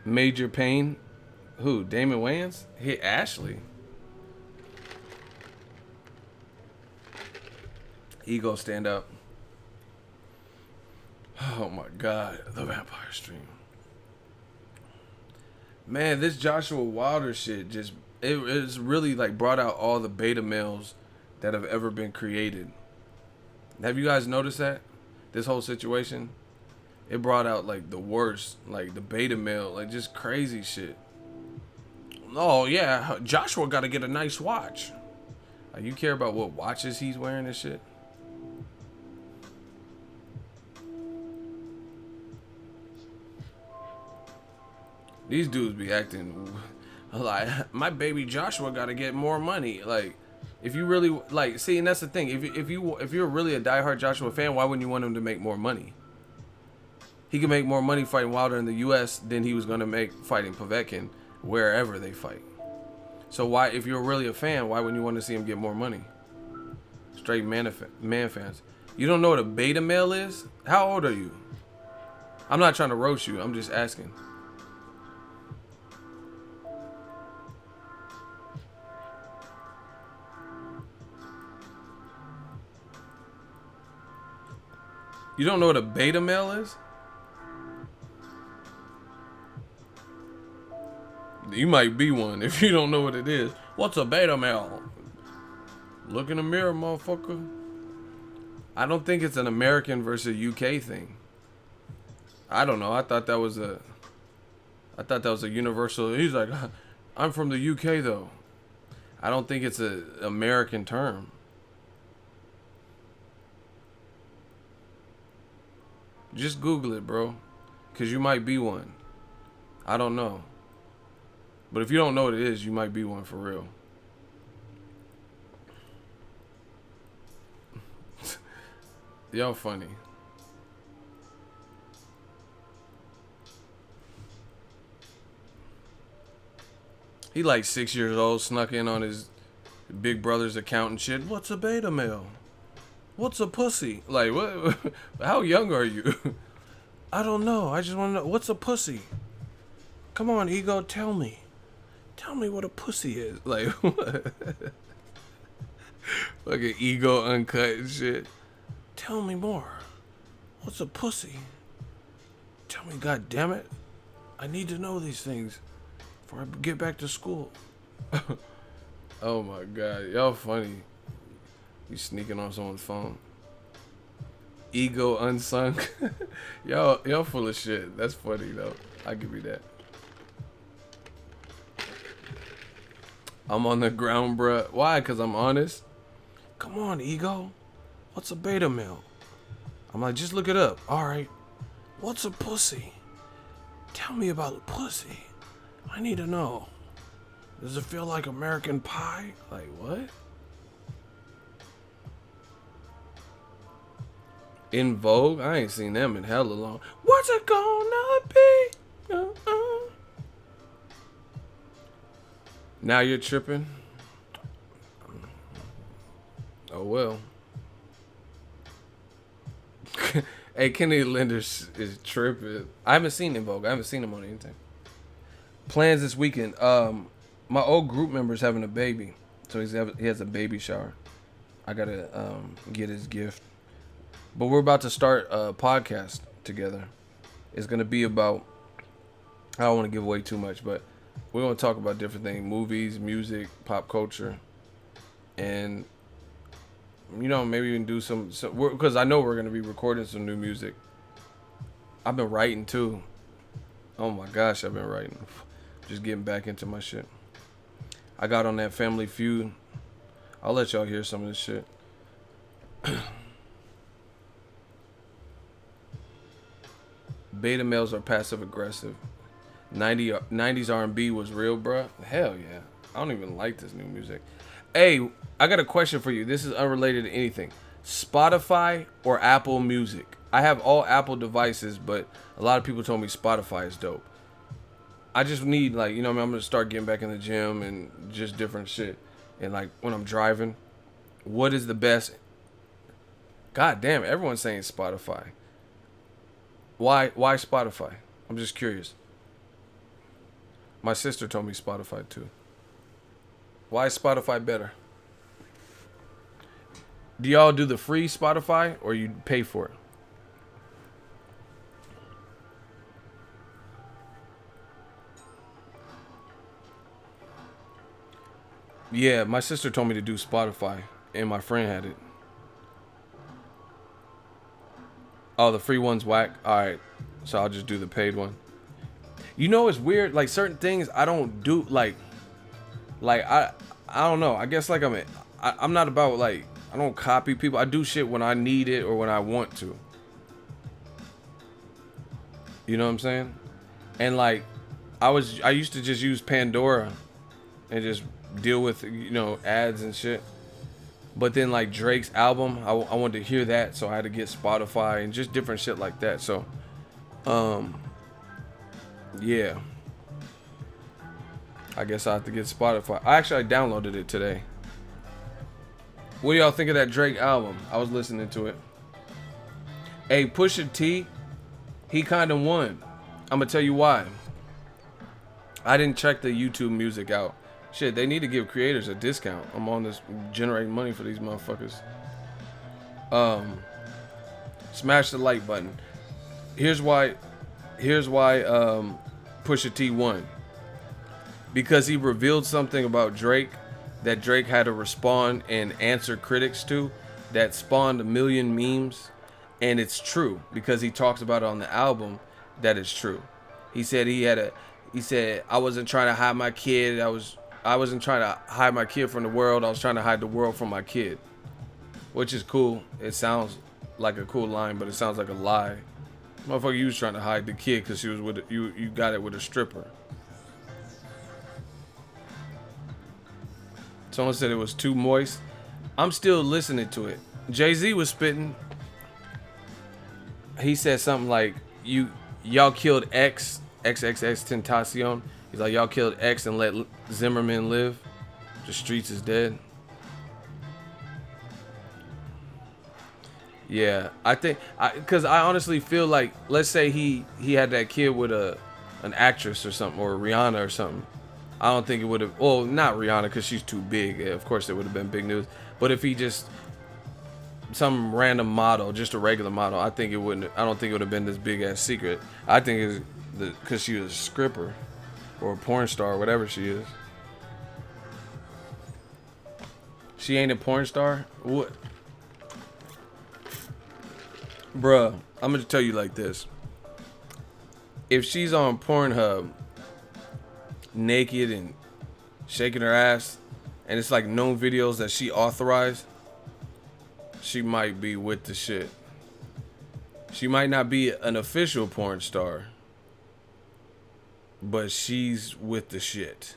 Major Pain. Who? Damon Wayans? Hit Ashley. Ego stand up. Oh my god. The vampire stream. Man, this Joshua Wilder shit just it's really like brought out all the beta males that have ever been created. Have you guys noticed that? This whole situation? It brought out like the worst, like the beta male, like just crazy shit. Oh yeah, Joshua got to get a nice watch. Like, you care about what watches he's wearing and shit? These dudes be acting like my baby Joshua got to get more money. Like, if you really like, see, and that's the thing. If you're really a diehard Joshua fan, why wouldn't you want him to make more money? He can make more money fighting Wilder in the U.S. than he was going to make fighting Povetkin wherever they fight. So why, if you're really a fan, why wouldn't you want to see him get more money? Straight man fans. You don't know what a beta male is? How old are you? I'm not trying to roast you. I'm just asking. You don't know what a beta male is? You might be one if you don't know what it is. What's a beta male? Look in the mirror, motherfucker. I don't think it's an American versus UK thing. I don't know. I thought that was a universal. He's like, I'm from the UK though. I don't think it's an American term. Just Google it, bro. Because you might be one. I don't know. But if you don't know what it is, you might be one for real. Y'all funny. He like 6 years old, snuck in on his big brother's account and shit. What's a beta male? What's a pussy? Like, what? How young are you? I don't know. I just want to know. What's a pussy? Come on, ego, tell me. Tell me what a pussy is. Like, what? Fucking ego uncut and shit. Tell me more. What's a pussy? Tell me, God damn it. I need to know these things before I get back to school. Oh my God. Y'all funny. You sneaking on someone's phone. Ego unsung. y'all full of shit. That's funny though. I'll give you that. I'm on the ground, bruh. Why? Because I'm honest. Come on, ego. What's a beta male? I'm like, just look it up. All right. What's a pussy? Tell me about a pussy. I need to know. Does it feel like American Pie? Like, what? In Vogue? I ain't seen them in hella long. What's it gonna be? Now you're tripping? Oh, well. Hey, Kennedy Linders is tripping. I haven't seen In Vogue. I haven't seen him on anything. Plans this weekend. My old group member's having a baby. So he has a baby shower. I gotta get his gift. But we're about to start a podcast together. It's gonna be about, I don't want to give away too much, but we're gonna talk about different things: movies, music, pop culture, and maybe even do some because I know we're gonna be recording some new music. I've been writing too. Oh my gosh, I've been writing. Just getting back into my shit. I got on that Family Feud. I'll let y'all hear some of this shit. Beta males are passive aggressive. 90s R&B was real, bruh. Hell yeah. I don't even like this new music. Hey, I got a question for you. This is unrelated to anything. Spotify or Apple Music? I have all Apple devices, but a lot of people told me Spotify is dope. I just need, like, I'm going to start getting back in the gym and just different shit. And, like, when I'm driving, what is the best? God damn, everyone's saying Spotify. Why Spotify? I'm just curious. My sister told me Spotify too. Why is Spotify better? Do y'all do the free Spotify or you pay for it? Yeah, my sister told me to do Spotify and my friend had it. Oh, the free one's whack? Alright. So I'll just do the paid one. It's weird. Like, certain things I don't do. Like I don't know. I guess, like, I'm not about, like, I don't copy people. I do shit when I need it or when I want to. You know what I'm saying? And, like, I used to just use Pandora and just deal with, ads and shit. But then, like, Drake's album, I wanted to hear that, so I had to get Spotify and just different shit like that. So, yeah. I guess I have to get Spotify. I downloaded it today. What do y'all think of that Drake album? I was listening to it. Hey, Pusha T, he kind of won. I'm gonna tell you why. I didn't check the YouTube music out. Shit, they need to give creators a discount. I'm on this generating money for these motherfuckers. Smash the like button. Here's why Pusha T won. Because he revealed something about Drake that Drake had to respond and answer critics to that spawned a million memes. And it's true because he talks about it on the album that it's true. He said I wasn't trying to hide my kid. I wasn't trying to hide my kid from the world. I was trying to hide the world from my kid. Which is cool. It sounds like a cool line, but it sounds like a lie. Motherfucker, you was trying to hide the kid because she was with you got it with a stripper. Someone said it was too moist. I'm still listening to it. Jay-Z was spitting. He said something like, y'all killed X, XXX Tentacion. He's like, y'all killed X and let Zimmerman live. The streets is dead. Yeah, I think, because I honestly feel like, let's say he had that kid with an actress or something, or Rihanna or something. I don't think it would have, well, not Rihanna because she's too big. Of course, it would have been big news. But if he just, some random model, just a regular model, I don't think it would have been this big ass secret. I think it's because she was a stripper or a porn star, whatever she is. She ain't a porn star? What? Bruh, I'm gonna tell you like this. If she's on Pornhub naked and shaking her ass and it's like known videos that she authorized, she might be with the shit. She might not be an official porn star, but she's with the shit.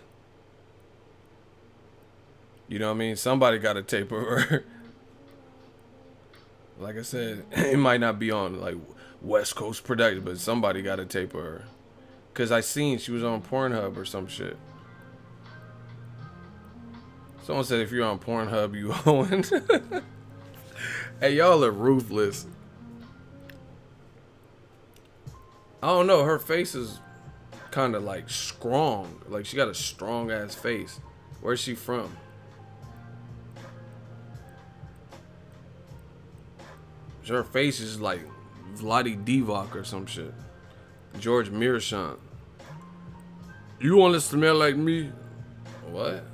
You know what I mean? Somebody got to tape her. Like I said, it might not be on like West Coast production, but somebody got to tape her. Cause I seen she was on Pornhub or some shit. Someone said if you're on Pornhub, you own. Hey, y'all are ruthless. I don't know. Her face is kind of like strong. Like she got a strong ass face. Where's she from? Her face is like Vladi Divac or some shit. George Mearshant. You want to smell like me? What?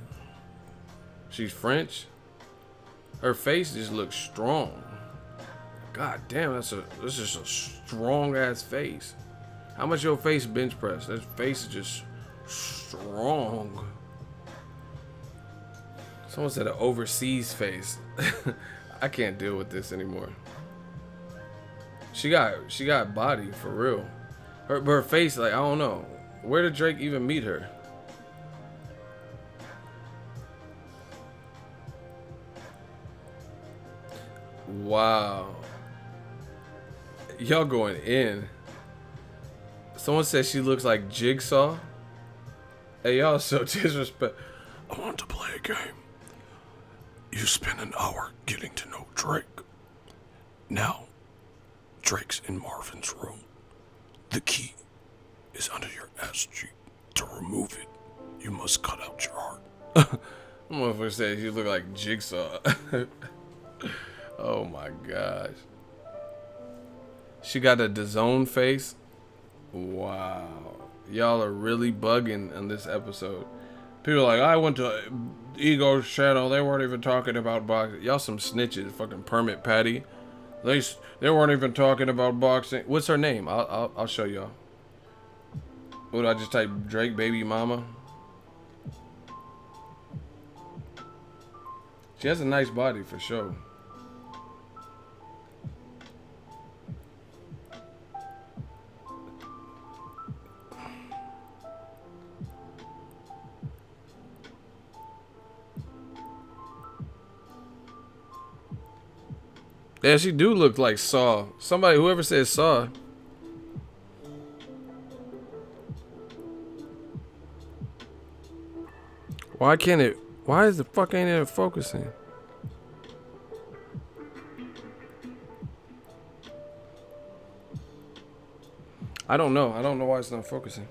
She's French? Her face just looks strong. God damn, that's just a strong ass face. How much your face bench press? That face is just strong. Someone said an overseas face. I can't deal with this anymore. She got body for real. Her face, like, I don't know. Where did Drake even meet her? Wow. Y'all going in. Someone said she looks like Jigsaw. Hey, y'all so disrespect. I want to play a game. You spend an hour getting to know Drake. Now, Drake's in Marvin's room. The key is under your ass cheek. To remove it, you must cut out your heart. Motherfucker said you look like Jigsaw. Oh my gosh. She got a DAZN face. Wow. Y'all are really bugging on this episode. People are like, I went to Ego's channel. They weren't even talking about boxing. Y'all some snitches. Fucking Permit Patty. They weren't even talking about boxing. What's her name? I'll show y'all. What, I just type Drake baby mama? She has a nice body for sure. Yeah, she do look like Saw. Somebody, whoever says Saw. Why can't it? Why is the fuck ain't it focusing? I don't know. I don't know why it's not focusing.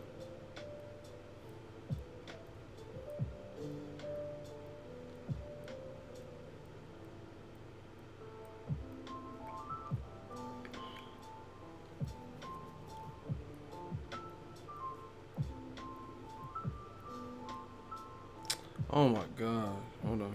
Oh my god. Hold on.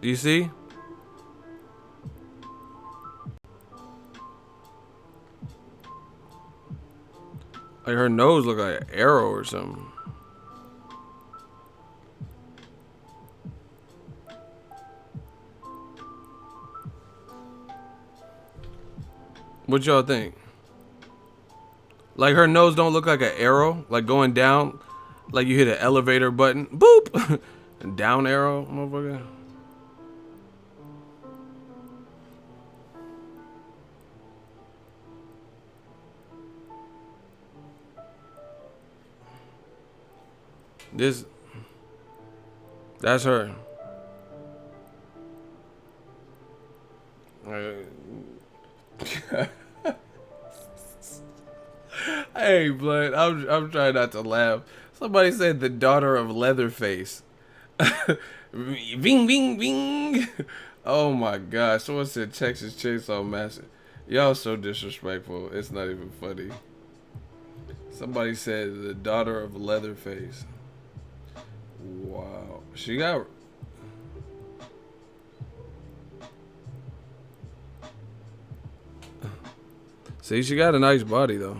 Do you see? Like her nose look like an arrow or something. What y'all think? Like her nose don't look like an arrow, like going down, like you hit an elevator button, boop, and down arrow, motherfucker. That's her. Hey, blood, I'm trying not to laugh. Somebody said the daughter of Leatherface. Bing, bing, bing. Oh my gosh. Someone said Texas Chainsaw Massacre. Y'all so disrespectful. It's not even funny. Somebody said the daughter of Leatherface. Wow. She got... See, she got a nice body, though.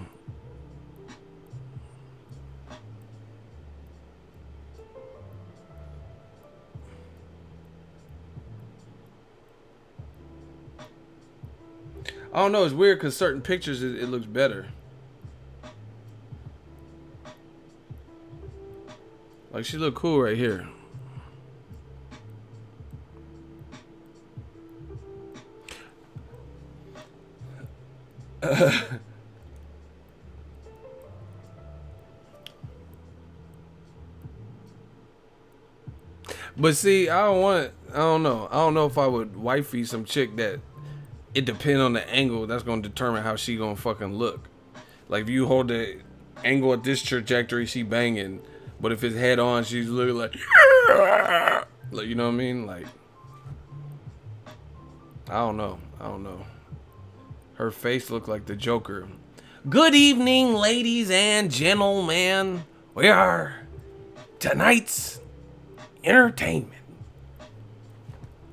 I don't know. It's weird because certain pictures, it looks better. Like, she look cool right here. But see, I don't know if I would wifey some chick that it depends on the angle that's gonna determine how she gonna fucking look. Like if you hold the angle at this trajectory, she banging. But if it's head on, she's looking like you know what I mean? Like I don't know. Her face looked like the Joker. Good evening, ladies and gentlemen. We are tonight's entertainment.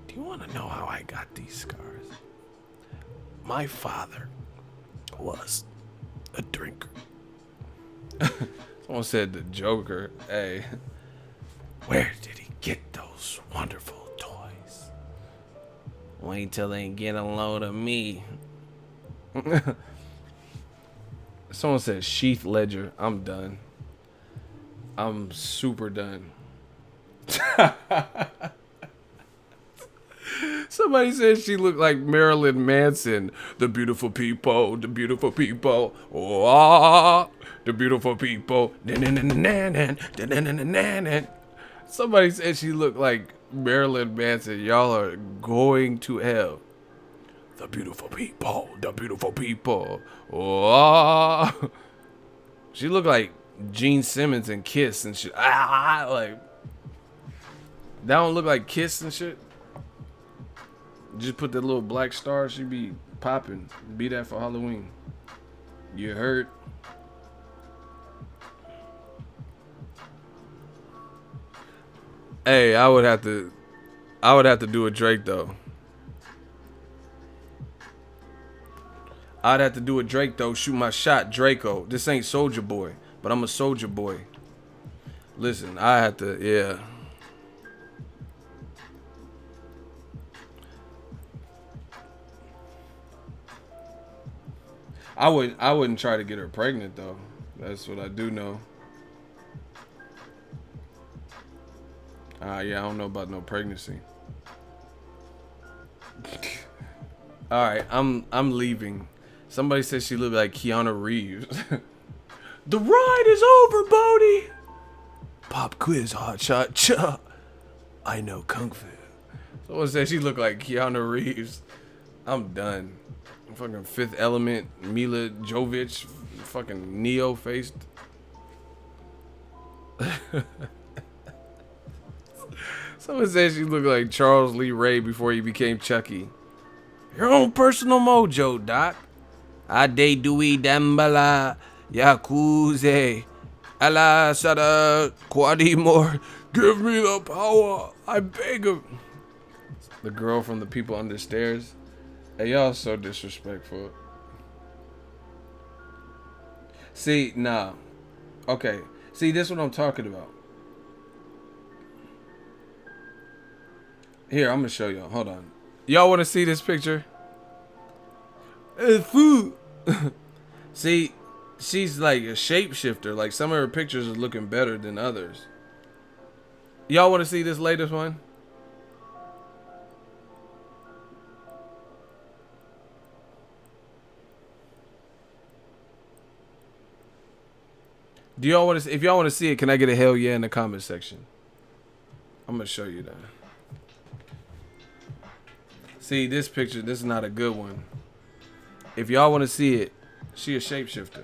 Do you want to know how I got these scars? My father was a drinker. Someone said the Joker. Hey, where did he get those wonderful toys? Wait till they get a load of me. Someone said Sheath Ledger. I'm done. I'm super done. Somebody said she looked like Marilyn Manson. The beautiful people, the beautiful people. Oh, the beautiful people. Somebody said she looked like Marilyn Manson. Y'all are going to hell. The beautiful people, the beautiful people. Oh. She looked like Gene Simmons and Kiss and shit. Like that don't look like Kiss and shit. Just put that little black star, she be popping. Be that for Halloween. You heard? Hey, I would have to do a Drake though. I'd have to do a Drake though. Shoot my shot, Draco. This ain't Soldier Boy, but I'm a Soldier Boy. Listen, I have to, yeah. I wouldn't try to get her pregnant though. That's what I do know. Yeah, I don't know about no pregnancy. All right, I'm leaving. Somebody said she looked like Keanu Reeves. The ride is over, Bodie. Pop quiz, hot shot. Cha. I know kung fu. Someone said she looked like Keanu Reeves. I'm done. Fucking Fifth Element, Mila Jovovich, fucking Neo faced. Someone said she looked like Charles Lee Ray before he became Chucky. Your own personal mojo, Doc. Ade Dewey Dambala Yakuze Allah Sada Quadimore. Give me the power. I beg him. The girl from the people under stairs. Hey, y'all so disrespectful. See, nah. Okay. See, this is what I'm talking about. Here, I'm gonna show y'all. Hold on. Y'all want to see this picture? Food. See, she's like a shapeshifter. Like some of her pictures are looking better than others. Y'all want to see this latest one? Do y'all want to? If y'all want to see it, can I get a hell yeah in the comment section? I'm gonna show you that. See this picture. This is not a good one. If y'all want to see it, she a shapeshifter.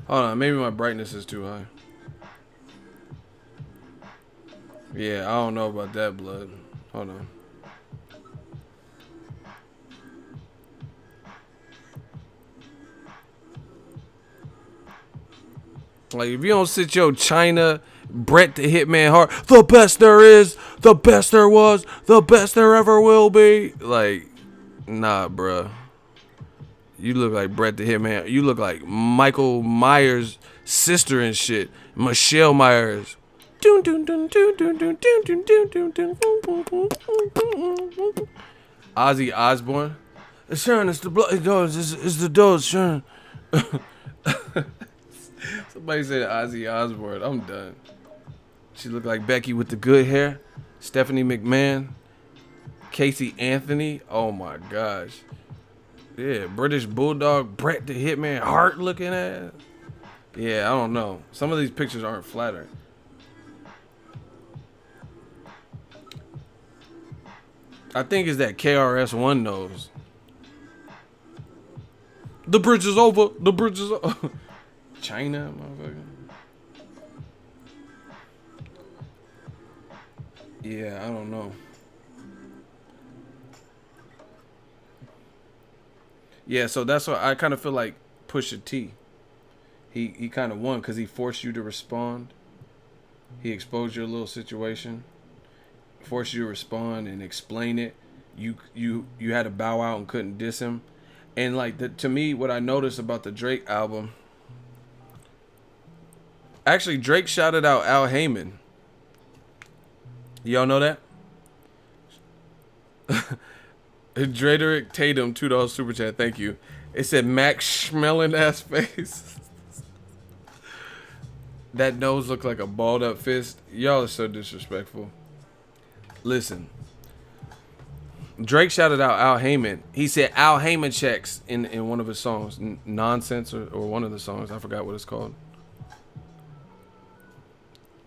Hold on, maybe my brightness is too high. Yeah, I don't know about that, blood. Hold on. Like, if you don't sit your China, Brett the Hitman Hart, the best there is, the best there was, the best there ever will be. Like, nah, bruh. You look like Brett the Hitman. You look like Michael Myers' sister and shit. Michelle Myers. Ozzy Osbourne. Sharon, it's the blood. It's the dose, Sharon. Somebody said Ozzy Osbourne. I'm done. She looked like Becky with the good hair. Stephanie McMahon. Casey Anthony. Oh my gosh. Yeah, British Bulldog, Brett the Hitman Hart looking at. Yeah, I don't know. Some of these pictures aren't flattering. I think it's that KRS-One nose. The bridge is over. The bridge is over. China, motherfucker. Yeah, I don't know. Yeah, so that's why I kind of feel like Pusha T. He kind of won because he forced you to respond. He exposed your little situation, forced you to respond and explain it. You had to bow out and couldn't diss him. And like to me, what I noticed about the Drake album, actually Drake shouted out Al Haymon. Y'all know that? Drederick Tatum, $2 super chat. Thank you. It said Max smelling ass face. That nose looked like a balled up fist. Y'all are so disrespectful. Listen. Drake shouted out Al Haymon. He said Al Haymon checks in one of his songs. Nonsense or one of the songs. I forgot what it's called.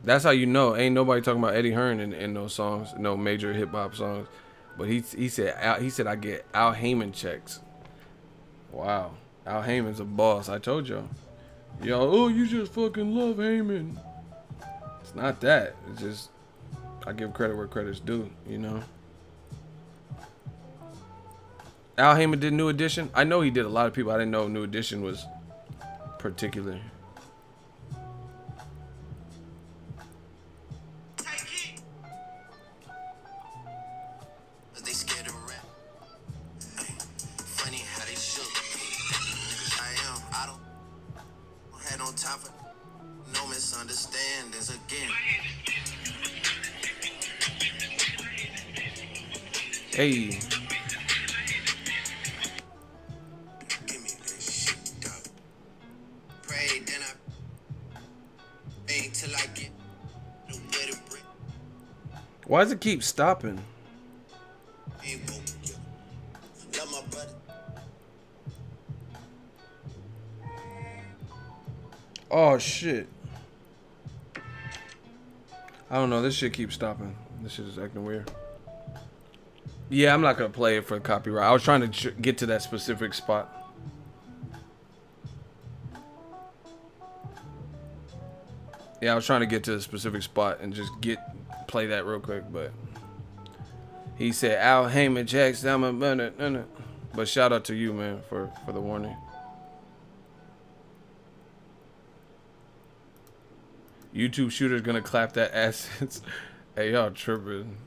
That's how you know. Ain't nobody talking about Eddie Hearn in those songs. No major hip hop songs. But he said I get Al Haymon checks. Wow. Al Haymon's a boss. I told y'all. Yo, oh, you just fucking love Haymon. It's not that. It's just I give credit where credit's due, you know. Al Haymon did New Edition. I know he did a lot of people. I didn't know New Edition was particular. Hey. Why does it keep stopping? Oh shit. I don't know, this shit keeps stopping. This shit is acting weird. Yeah, I'm not gonna play it for copyright. I was trying to get to that specific spot. Yeah, I was trying to get to a specific spot and just play that real quick, but he said Al Haymon Jacks down my minute. But shout out to you, man, for the warning. YouTube shooter's gonna clap that ass. Hey, y'all tripping.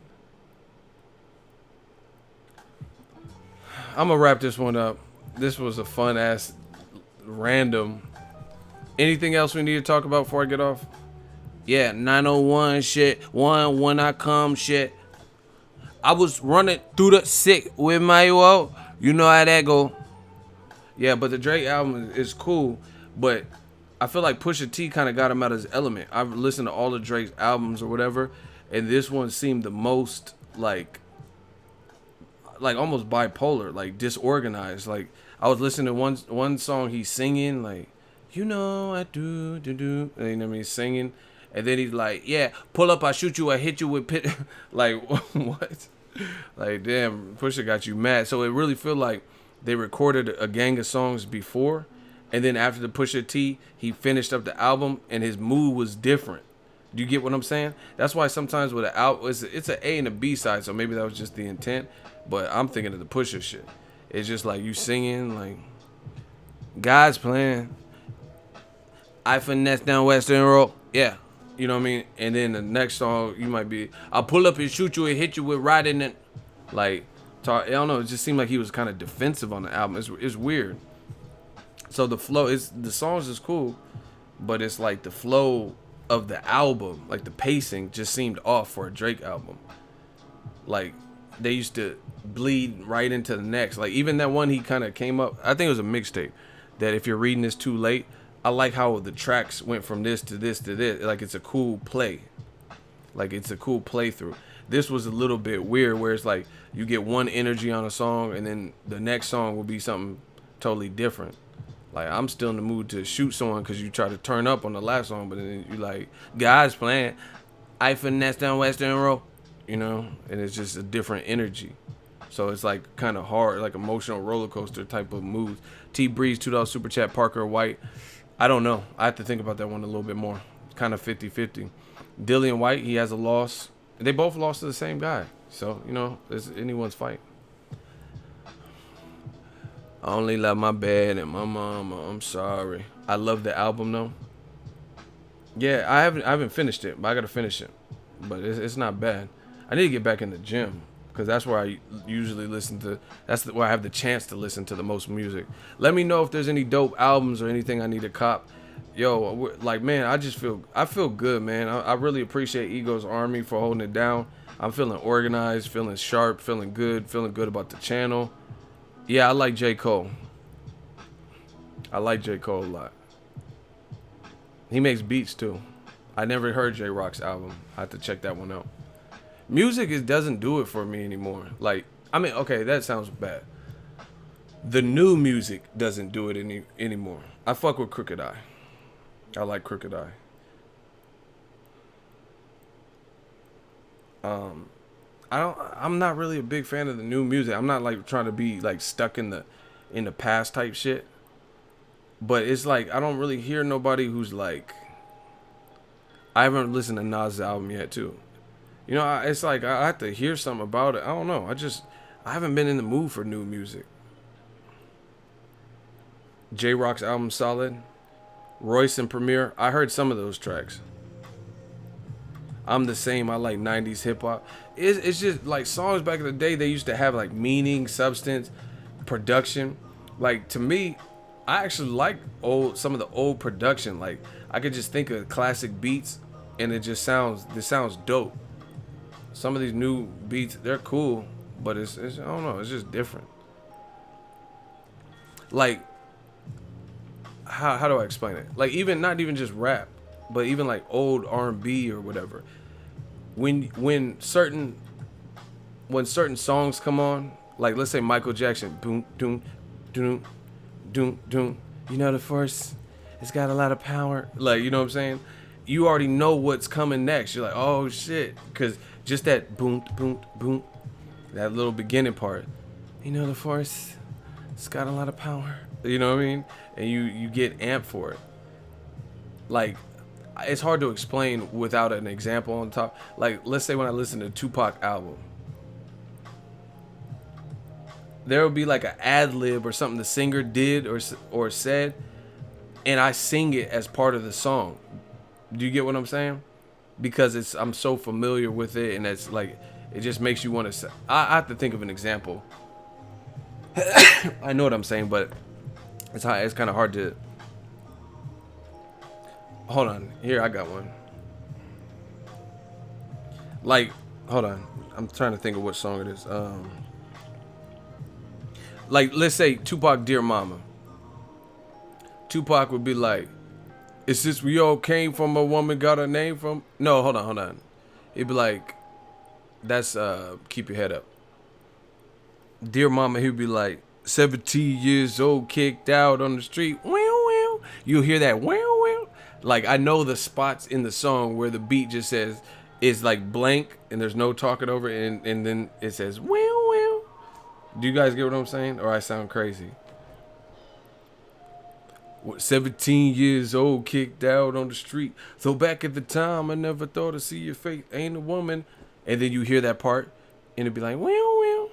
I'm gonna wrap this one up. This was a fun ass random. Anything else we need to talk about before I get off? Yeah, 901 shit. One when I come shit. I was running through the sick with my woe. You know how that go. Yeah, but the Drake album is cool, but I feel like Pusha T kind of got him out of his element. I've listened to all of Drake's albums or whatever, and this one seemed the most like almost bipolar, like disorganized. Like I was listening to one song he's singing, like, you know I do, and you know what I mean, singing, and then he's like, yeah, pull up, I shoot you, I hit you with pit. Like what? Like damn, Pusha got you mad. So it really feel like they recorded a gang of songs before, and then after the Pusha T, he finished up the album, and his mood was different. Do you get what I'm saying? That's why sometimes with an album, it's an A and a B side, so maybe that was just the intent. But I'm thinking of the Pusha shit. It's just like you singing, like, God's plan. I finesse down Western Road. Yeah. You know what I mean? And then the next song, you might be, I'll pull up and shoot you and hit you with riding it. Like, I don't know. It just seemed like he was kind of defensive on the album. It's weird. So the flow, the songs is cool, but it's like the flow of the album, like the pacing just seemed off for a Drake album. Like, they used to bleed right into the next. Like, even that one he kind of came up, I think it was a mixtape, that if you're reading this too late, I like how the tracks went from this to this to this. Like, it's a cool play. Like, it's a cool playthrough. This was a little bit weird, where it's like you get one energy on a song, and then the next song will be something totally different. Like, I'm still in the mood to shoot someone because you try to turn up on the last song, but then you like, God's plan, I finesse down Western Road, you know, and it's just a different energy. So it's like kind of hard, like emotional roller coaster type of moves. T Breeze, $2 super chat. Parker White, I don't know. I have to think about that one a little bit more. Kind of 50-50. Dillian White, he has a loss. They both lost to the same guy. So, you know, it's anyone's fight. I only love my bed and my mama. I'm sorry. I love the album though. Yeah, I haven't finished it, but I gotta finish it. But it's not bad. I need to get back in the gym because that's where I usually listen to. Where I have the chance to listen to the most music. Let me know if there's any dope albums or anything I need to cop. Yo, like, man, I feel good, man. I really appreciate Ego's Army for holding it down. I'm feeling organized, feeling sharp, feeling good about the channel. Yeah, I like J. Cole. I like J. Cole a lot. He makes beats too. I never heard J. Rock's album. I have to check that one out. Music doesn't do it for me anymore. Like, I mean, okay, that sounds bad. The new music doesn't do it anymore. I fuck with Crooked Eye. I like Crooked Eye. I'm not really a big fan of the new music. I'm not like trying to be like stuck in the past type shit. But it's like I don't really hear nobody who's like, I haven't listened to Nas' album yet too. You know, it's like I have to hear something about it. I don't know. I haven't been in the mood for new music. J Rock's album solid. Royce and Premier, I heard some of those tracks. I'm the same. I like 90s hip hop. It's just like songs back in the day, they used to have like meaning, substance, production. Like, to me, I actually like some of the old production. Like, I could just think of classic beats and this sounds dope. Some of these new beats, they're cool, but it's I don't know, it's just different. Like, how do I explain it? Like, even not even just rap, but even like old R&B or whatever. When certain songs come on, like let's say Michael Jackson, boom, doom, doom, doom, doom. You know the force, it's got a lot of power. Like, you know what I'm saying? You already know what's coming next. You're like, oh shit, because just that boom, boom, boom, that little beginning part. You know the force, it's got a lot of power. You know what I mean? And you get amped for it. Like, it's hard to explain without an example on top. Like, let's say when I listen to Tupac album, there will be like an ad lib or something the singer did or said, and I sing it as part of the song. Do you get what I'm saying? Because I'm so familiar with it, and it's like it just makes you want to. I have to think of an example. I know what I'm saying, but it's kind of hard to. Hold on, here I got one. Like, hold on, I'm trying to think of what song it is. Like, let's say Tupac, Dear Mama. Tupac would be like, "Is this we all came from a woman got a name from?" No, hold on. He'd be like, "That's Keep Your Head Up." Dear Mama, he'd be like, 17 years old, kicked out on the street. Wow. You'll hear that wow. Like, I know the spots in the song where the beat just says, it's like blank and there's no talking over it, and then it says wow. Do you guys get what I'm saying? Or I sound crazy? 17 years old, kicked out on the street. So back at the time, I never thought to see your face. Ain't a woman. And then you hear that part, and it'd be like, wow.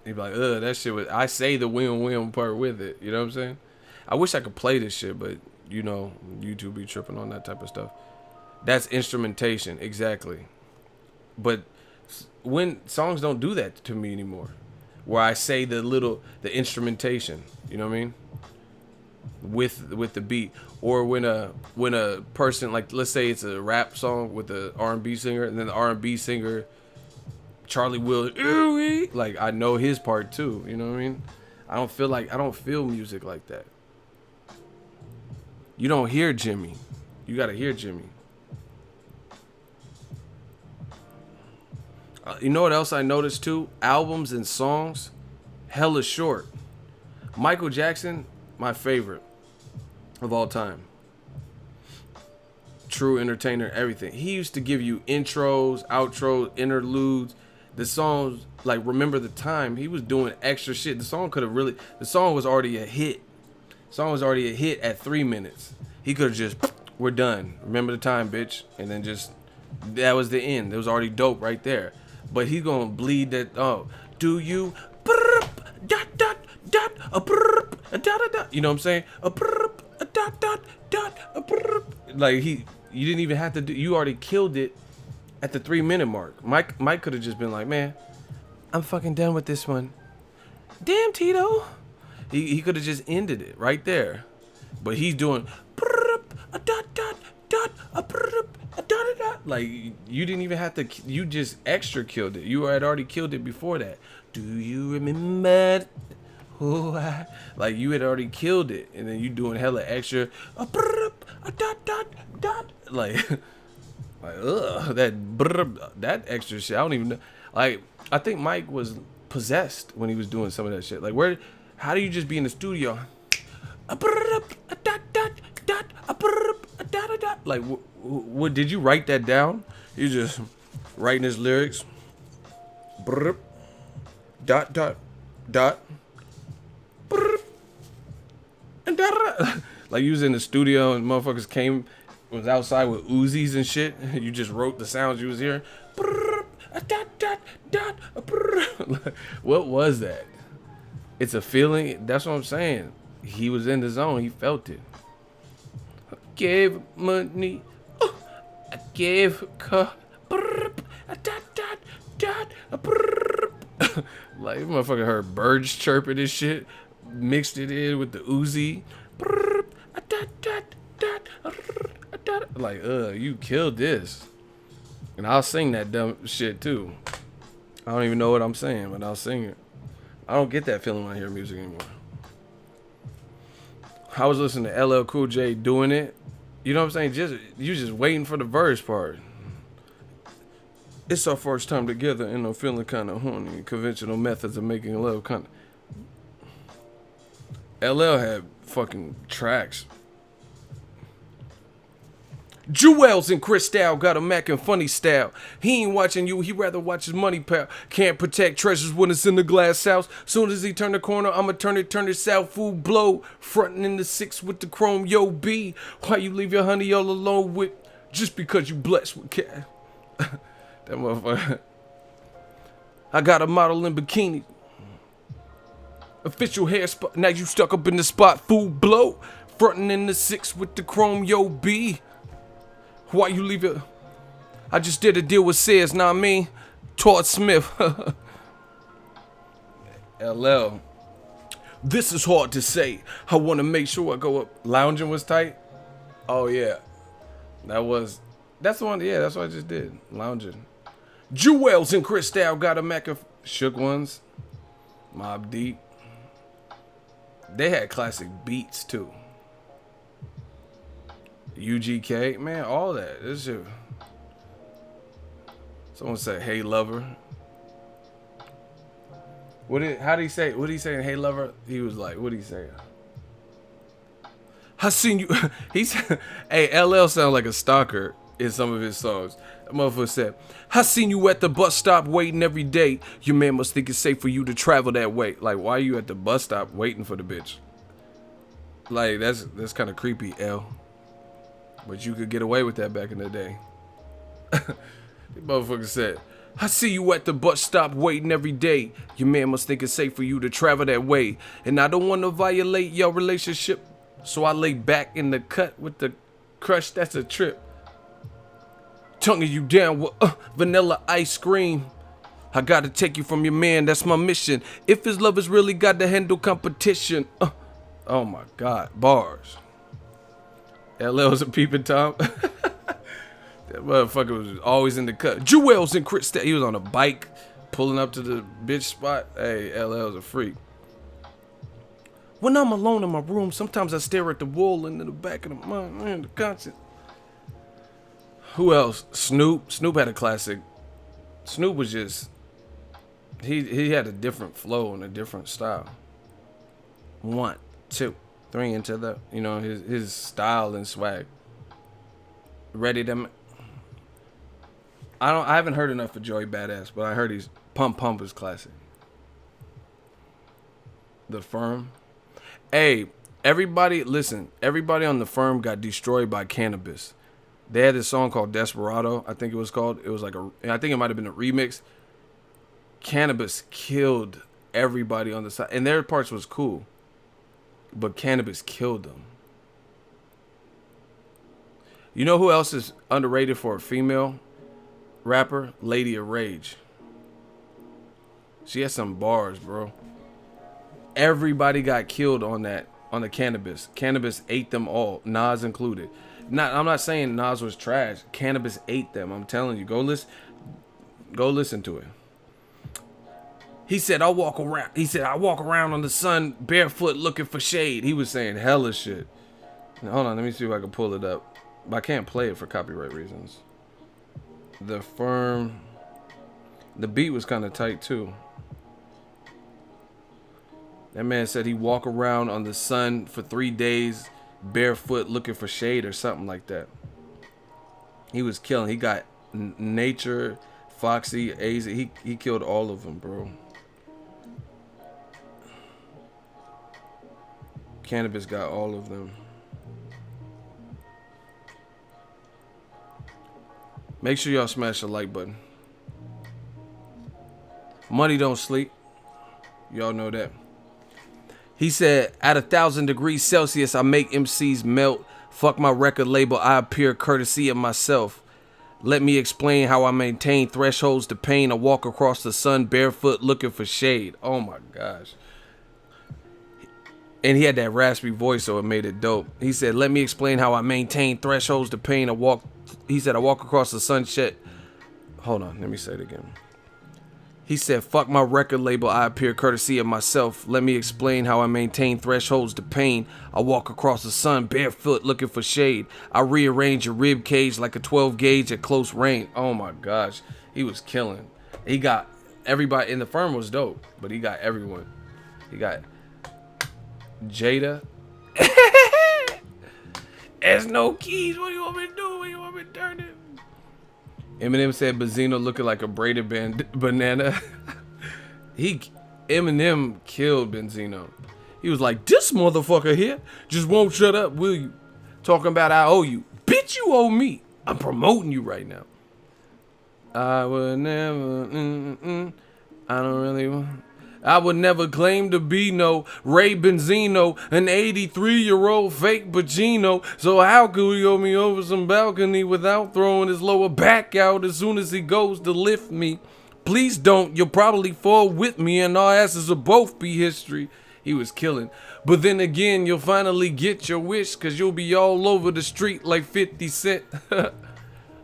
You'd be like, that shit was. I say the wow part with it. You know what I'm saying? I wish I could play this shit, but you know, YouTube be tripping on that type of stuff. That's instrumentation, exactly. But when songs don't do that to me anymore, where I say the instrumentation, you know what I mean? With the beat, or when a person, like, let's say it's a rap song with the R&B singer, and then the R&B singer Charlie Will, like, I know his part too, you know what I mean? I don't feel music like that. You don't hear Jimmy. You gotta hear Jimmy. You know what else I noticed too? Albums and songs, hella short. Michael Jackson, my favorite of all time. True entertainer, everything. He used to give you intros, outros, interludes. The songs, like Remember the Time, he was doing extra shit. The song was already a hit. The song was already a hit at 3 minutes. He could have just, we're done. Remember the time, bitch. And then that was the end. It was already dope right there. But he's going to bleed that, do you, you know what I'm saying? Like, you didn't even have to do, you already killed it at the 3 minute mark. Mike could have just been like, man, I'm fucking done with this one. Damn, Tito. He could have just ended it right there. But he's doing like, you didn't even have to, you just extra killed it. You had already killed it before that. Do you remember who I, like, you had already killed it, and then you doing hella extra like that extra shit. I don't even know. Like, I think Mike was possessed when he was doing some of that shit. Like, how do you just be in the studio? Like, what did you write that down? You just writing his lyrics. Dot. Like, you was in the studio and motherfuckers was outside with Uzis and shit. You just wrote the sounds you was hearing. What was that? It's a feeling. That's what I'm saying. He was in the zone. He felt it. I gave money. I gave car. Like, motherfucker heard birds chirping this shit. Mixed it in with the Uzi. Like, you killed this. And I'll sing that dumb shit too. I don't even know what I'm saying, but I'll sing it. I don't get that feeling when I hear music anymore. I was listening to LL Cool J doing it. You know what I'm saying? You just waiting for the verse part. It's our first time together and I'm feeling kind of horny. Conventional methods of making love kind of... LL had fucking tracks. Jewels and Cristal got a Mac and funny style. He ain't watching you, he rather watch his money pal. Can't protect treasures when it's in the glass house. Soon as he turn the corner, I'ma turn it south. Food blow, frontin' in the 6 with the chrome. Yo, B, why you leave your honey all alone with... Just because you blessed with cat. That motherfucker. I got a model in bikini. Official hair spot, now you stuck up in the spot. Food blow, frontin' in the 6 with the chrome. Yo, B, why you leave it? I just did a deal with Sears, know what I mean? Todd Smith. LL. This is hard to say. I want to make sure I go up. Lounging was tight. Oh, yeah. That's the one. Yeah, that's what I just did. Lounging. Jewels and Cristal got a Mac of Shook Ones. Mobb Deep. They had classic beats, too. UGK, man, all that. This shit. Someone said, "Hey lover." How did he say? What did he say in "Hey lover"? He was like, what did he say? I seen you. He said, "Hey, LL sound like a stalker in some of his songs." That motherfucker said, "I seen you at the bus stop waiting every day. Your man must think it's safe for you to travel that way." Like, why are you at the bus stop waiting for the bitch? Like, that's kind of creepy, L. But you could get away with that back in the day. The motherfucker said, "I see you at the bus stop waiting every day. Your man must think it's safe for you to travel that way. And I don't want to violate your relationship. So I lay back in the cut with the crush, that's a trip. Tonguing you down with vanilla ice cream. I gotta take you from your man, that's my mission. If his love has really got to handle competition." Oh my God, bars. LL's a peeping Tom. That motherfucker was always in the cut. Jewels and Cristal. He was on a bike pulling up to the bitch spot. Hey, LL's a freak. When I'm alone in my room, sometimes I stare at the wall and in the back of the mind, the conscience. Who else? Snoop. Snoop had a classic. Snoop was just... He had a different flow and a different style. 1, 2, 3 into the... You know, his style and swag. Ready to... I haven't heard enough of Joey Badass, but I heard he's... Pump is classic. The Firm. Hey, everybody, listen. Everybody on The Firm got destroyed by Cannabis. They had this song called Desperado, I think it was called. It was like I think it might have been a remix. Cannabis killed everybody on the side. And their parts was cool. But Cannabis killed them. You know who else is underrated for a female rapper? Lady of Rage. She has some bars, bro. Everybody got killed on the Cannabis. Cannabis ate them all, Nas included. I'm not saying Nas was trash. Cannabis ate them. I'm telling you. Go listen to it. He said, I walk around on the sun barefoot looking for shade. He was saying hella shit. Now, hold on, let me see if I can pull it up. But I can't play it for copyright reasons. The Firm. The beat was kind of tight too. That man said he walk around on the sun for 3 days barefoot looking for shade or something like that. He was killing. He got Nature, Foxy, AZ. He killed all of them, bro. Cannabis got all of them. Make sure y'all smash the like button. Money don't sleep. Y'all know that. He said, at 1,000 degrees Celsius, I make MCs melt. Fuck my record label, I appear courtesy of myself. Let me explain how I maintain thresholds to pain. I walk across the sun barefoot looking for shade. Oh my gosh. And he had that raspy voice, so it made it dope. He said, let me explain how I maintain thresholds to pain. I walk across the sunset. Hold on, let me say it again. He said, fuck my record label, I appear courtesy of myself. Let me explain how I maintain thresholds to pain. I walk across the sun barefoot looking for shade. I rearrange your rib cage like a 12 gauge at close range. Oh my gosh, he was killing. He got everybody in the firm was dope, but he got everyone. He got Jada. There's no keys. What do you want me to do? What do you want me to turn it? Eminem said Benzino looking like a braided banana. Eminem killed Benzino. He was like, this motherfucker here just won't shut up, will you? Talking about I owe you. Bitch, you owe me. I'm promoting you right now. I would never, I don't really want. I would never claim to be no Ray Benzino, an 83-year-old fake Benzino. So how could he owe me over some balcony without throwing his lower back out as soon as he goes to lift me? Please don't, you'll probably fall with me and our asses will both be history. He was killing. But then again, you'll finally get your wish cause you'll be all over the street like 50 Cent.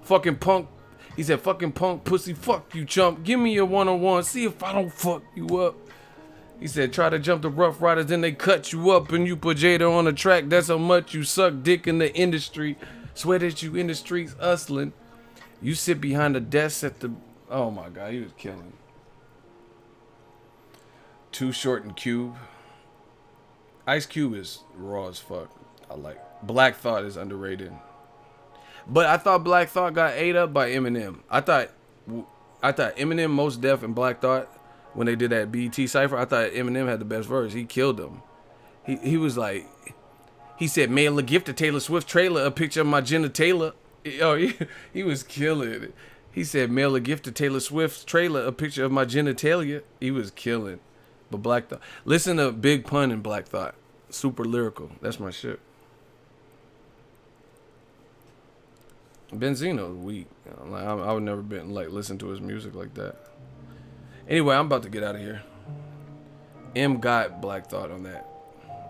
Fucking punk. He said, fucking punk pussy, fuck you chump. Give me a one-on-one, see if I don't fuck you up. He said, try to jump the Rough Riders, then they cut you up and you put Jada on the track. That's how much you suck dick in the industry. Swear that you in the streets hustling. You sit behind the desk at the... Oh my God, he was killing. Too Short and Cube. Ice Cube is raw as fuck. I like. Black Thought is underrated. But I thought Black Thought got ate up by Eminem. I thought Eminem, Mos Def, and Black Thought, when they did that BET Cypher, I thought Eminem had the best verse. He killed them. He was like, he said, mail a gift to Taylor Swift trailer, a picture of my genitalia. Oh, he was killing it. He said, mail a gift to Taylor Swift's trailer, a picture of my genitalia. He was killing. But Black Thought. Listen to Big Pun and Black Thought. Super lyrical. That's my shit. Benzino's weak. Like, I would never been listen to his music like that. Anyway, I'm about to get out of here. M got Black Thought on that,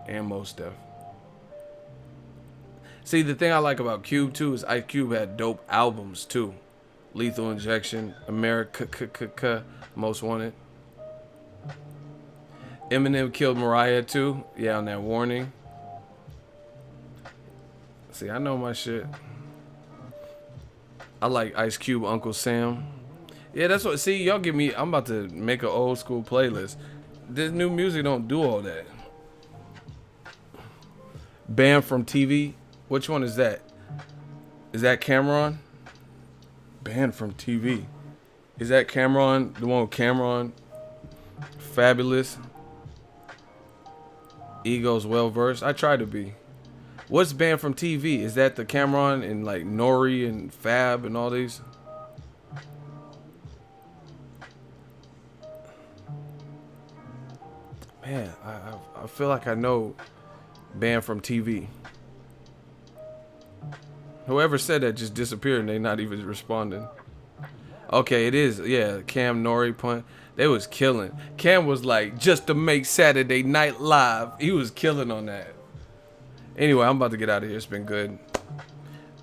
and Mos Def. See, the thing I like about Cube too is Ice Cube had dope albums too. Lethal Injection, America, Most Wanted. Eminem killed Mariah too. Yeah, on that Warning. See, I know my shit. I like Ice Cube, Uncle Sam. Yeah, that's what. See, y'all give me. I'm about to make an old school playlist. This new music don't do all that. Banned from TV. Which one is that? Is that Cameron? Banned from TV. Is that Cameron? The one with Cameron? Fabulous. Ego's well versed. I try to be. What's banned from TV? Is that the Cameron and like Nori and Fab and all these? Man, I feel like I know banned from TV. Whoever said that just disappeared and they not even responding. Okay, it is. Yeah, Cam, Nori, Punt. They was killing. Cam was like, just to make Saturday Night Live. He was killing on that. Anyway, I'm about to get out of here. It's been good.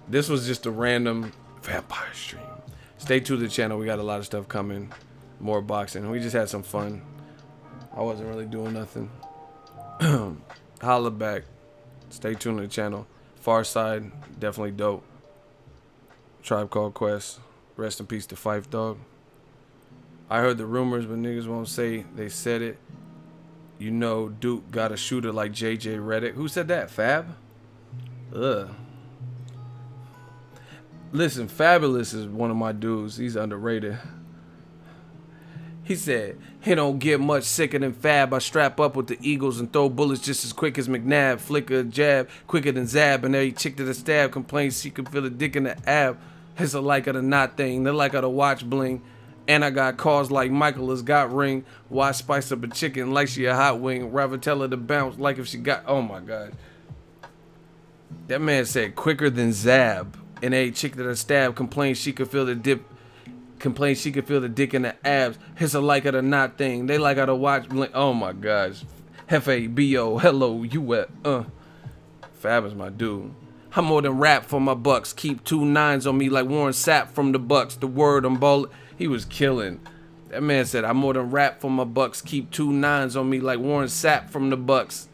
This was just a random vampire stream. Stay tuned to the channel. We got a lot of stuff coming. More boxing. We just had some fun. I wasn't really doing nothing. Holla back. Stay tuned to the channel. Far Side, definitely dope. Tribe Called Quest. Rest in peace to Phife Dawg. I heard the rumors, but niggas won't say they said it. You know Duke got a shooter like JJ Redick. Who said that? Fab? Ugh. Listen, Fabulous is one of my dudes. He's underrated. He said, he don't get much sicker than Fab. I strap up with the Eagles and throw bullets just as quick as McNabb. Flicker a jab quicker than Zab. And every chick to the stab complains she can feel the dick in the ab. It's a like it or not thing. They like her to watch bling. And I got cars like Michael has got ring. Why spice up a chicken like she a hot wing? Rather tell her to bounce like if she got... Oh my God. That man said quicker than Zab. And a chick that a stab complains she could feel the dip. Complains she could feel the dick in the abs. It's a like it or not thing. They like her to watch blink. Oh my gosh. F-A-B-O. Hello, you at Fab is my dude. I'm more than rap for my bucks. Keep 2 9s on me like Warren Sapp from the Bucks. The word I'm ball. He was killing. That man said, I more than rap for my bucks. Keep 2 9s on me like Warren Sapp from the Bucks.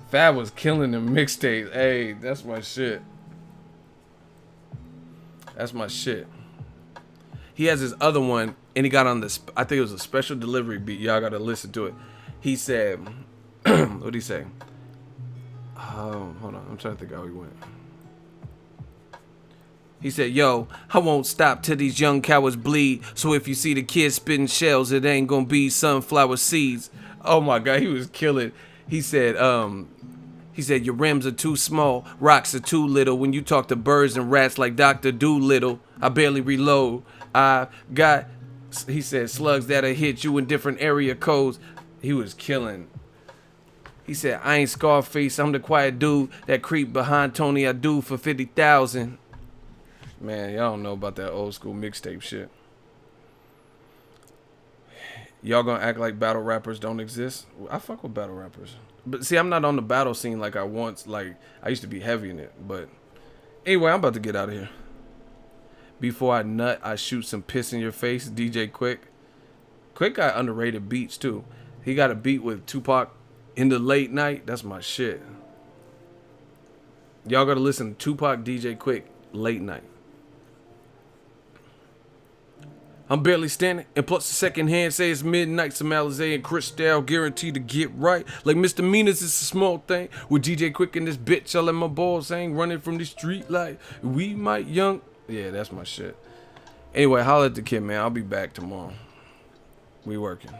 Fab was killing them mixtapes. Hey, that's my shit. That's my shit. He has his other one, and he got on this, I think it was a special delivery beat. Y'all got to listen to it. He said, what'd he say? Hold on, I'm trying to think how he went. He said, yo, I won't stop till these young cowards bleed. So if you see the kids spitting shells, it ain't gonna be sunflower seeds. Oh my God, he was killing. He said, your rims are too small, rocks are too little. When you talk to birds and rats like Dr. Doolittle, I barely reload. I got, he said, slugs that'll hit you in different area codes. He was killing. He said, I ain't Scarface, I'm the quiet dude that creep behind Tony I do for 50,000. Man, y'all don't know about that old school mixtape shit. Y'all gonna act like battle rappers don't exist? I fuck with battle rappers. But see, I'm not on the battle scene like I once, like, I used to be heavy in it. But anyway, I'm about to get out of here. Before I nut, I shoot some piss in your face, DJ Quick. Quick got underrated beats, too. He got a beat with Tupac in the late night. That's my shit. Y'all gotta listen to Tupac, DJ Quick, late night. I'm barely standing, and plus the second hand say it's midnight. Some Alizé and Cristal guaranteed to get right. Like misdemeanors, it's a small thing. With DJ Quick and this bitch, I let my balls hang, running from the street like we might young. Yeah, that's my shit. Anyway, holla at the kid, man. I'll be back tomorrow. We working.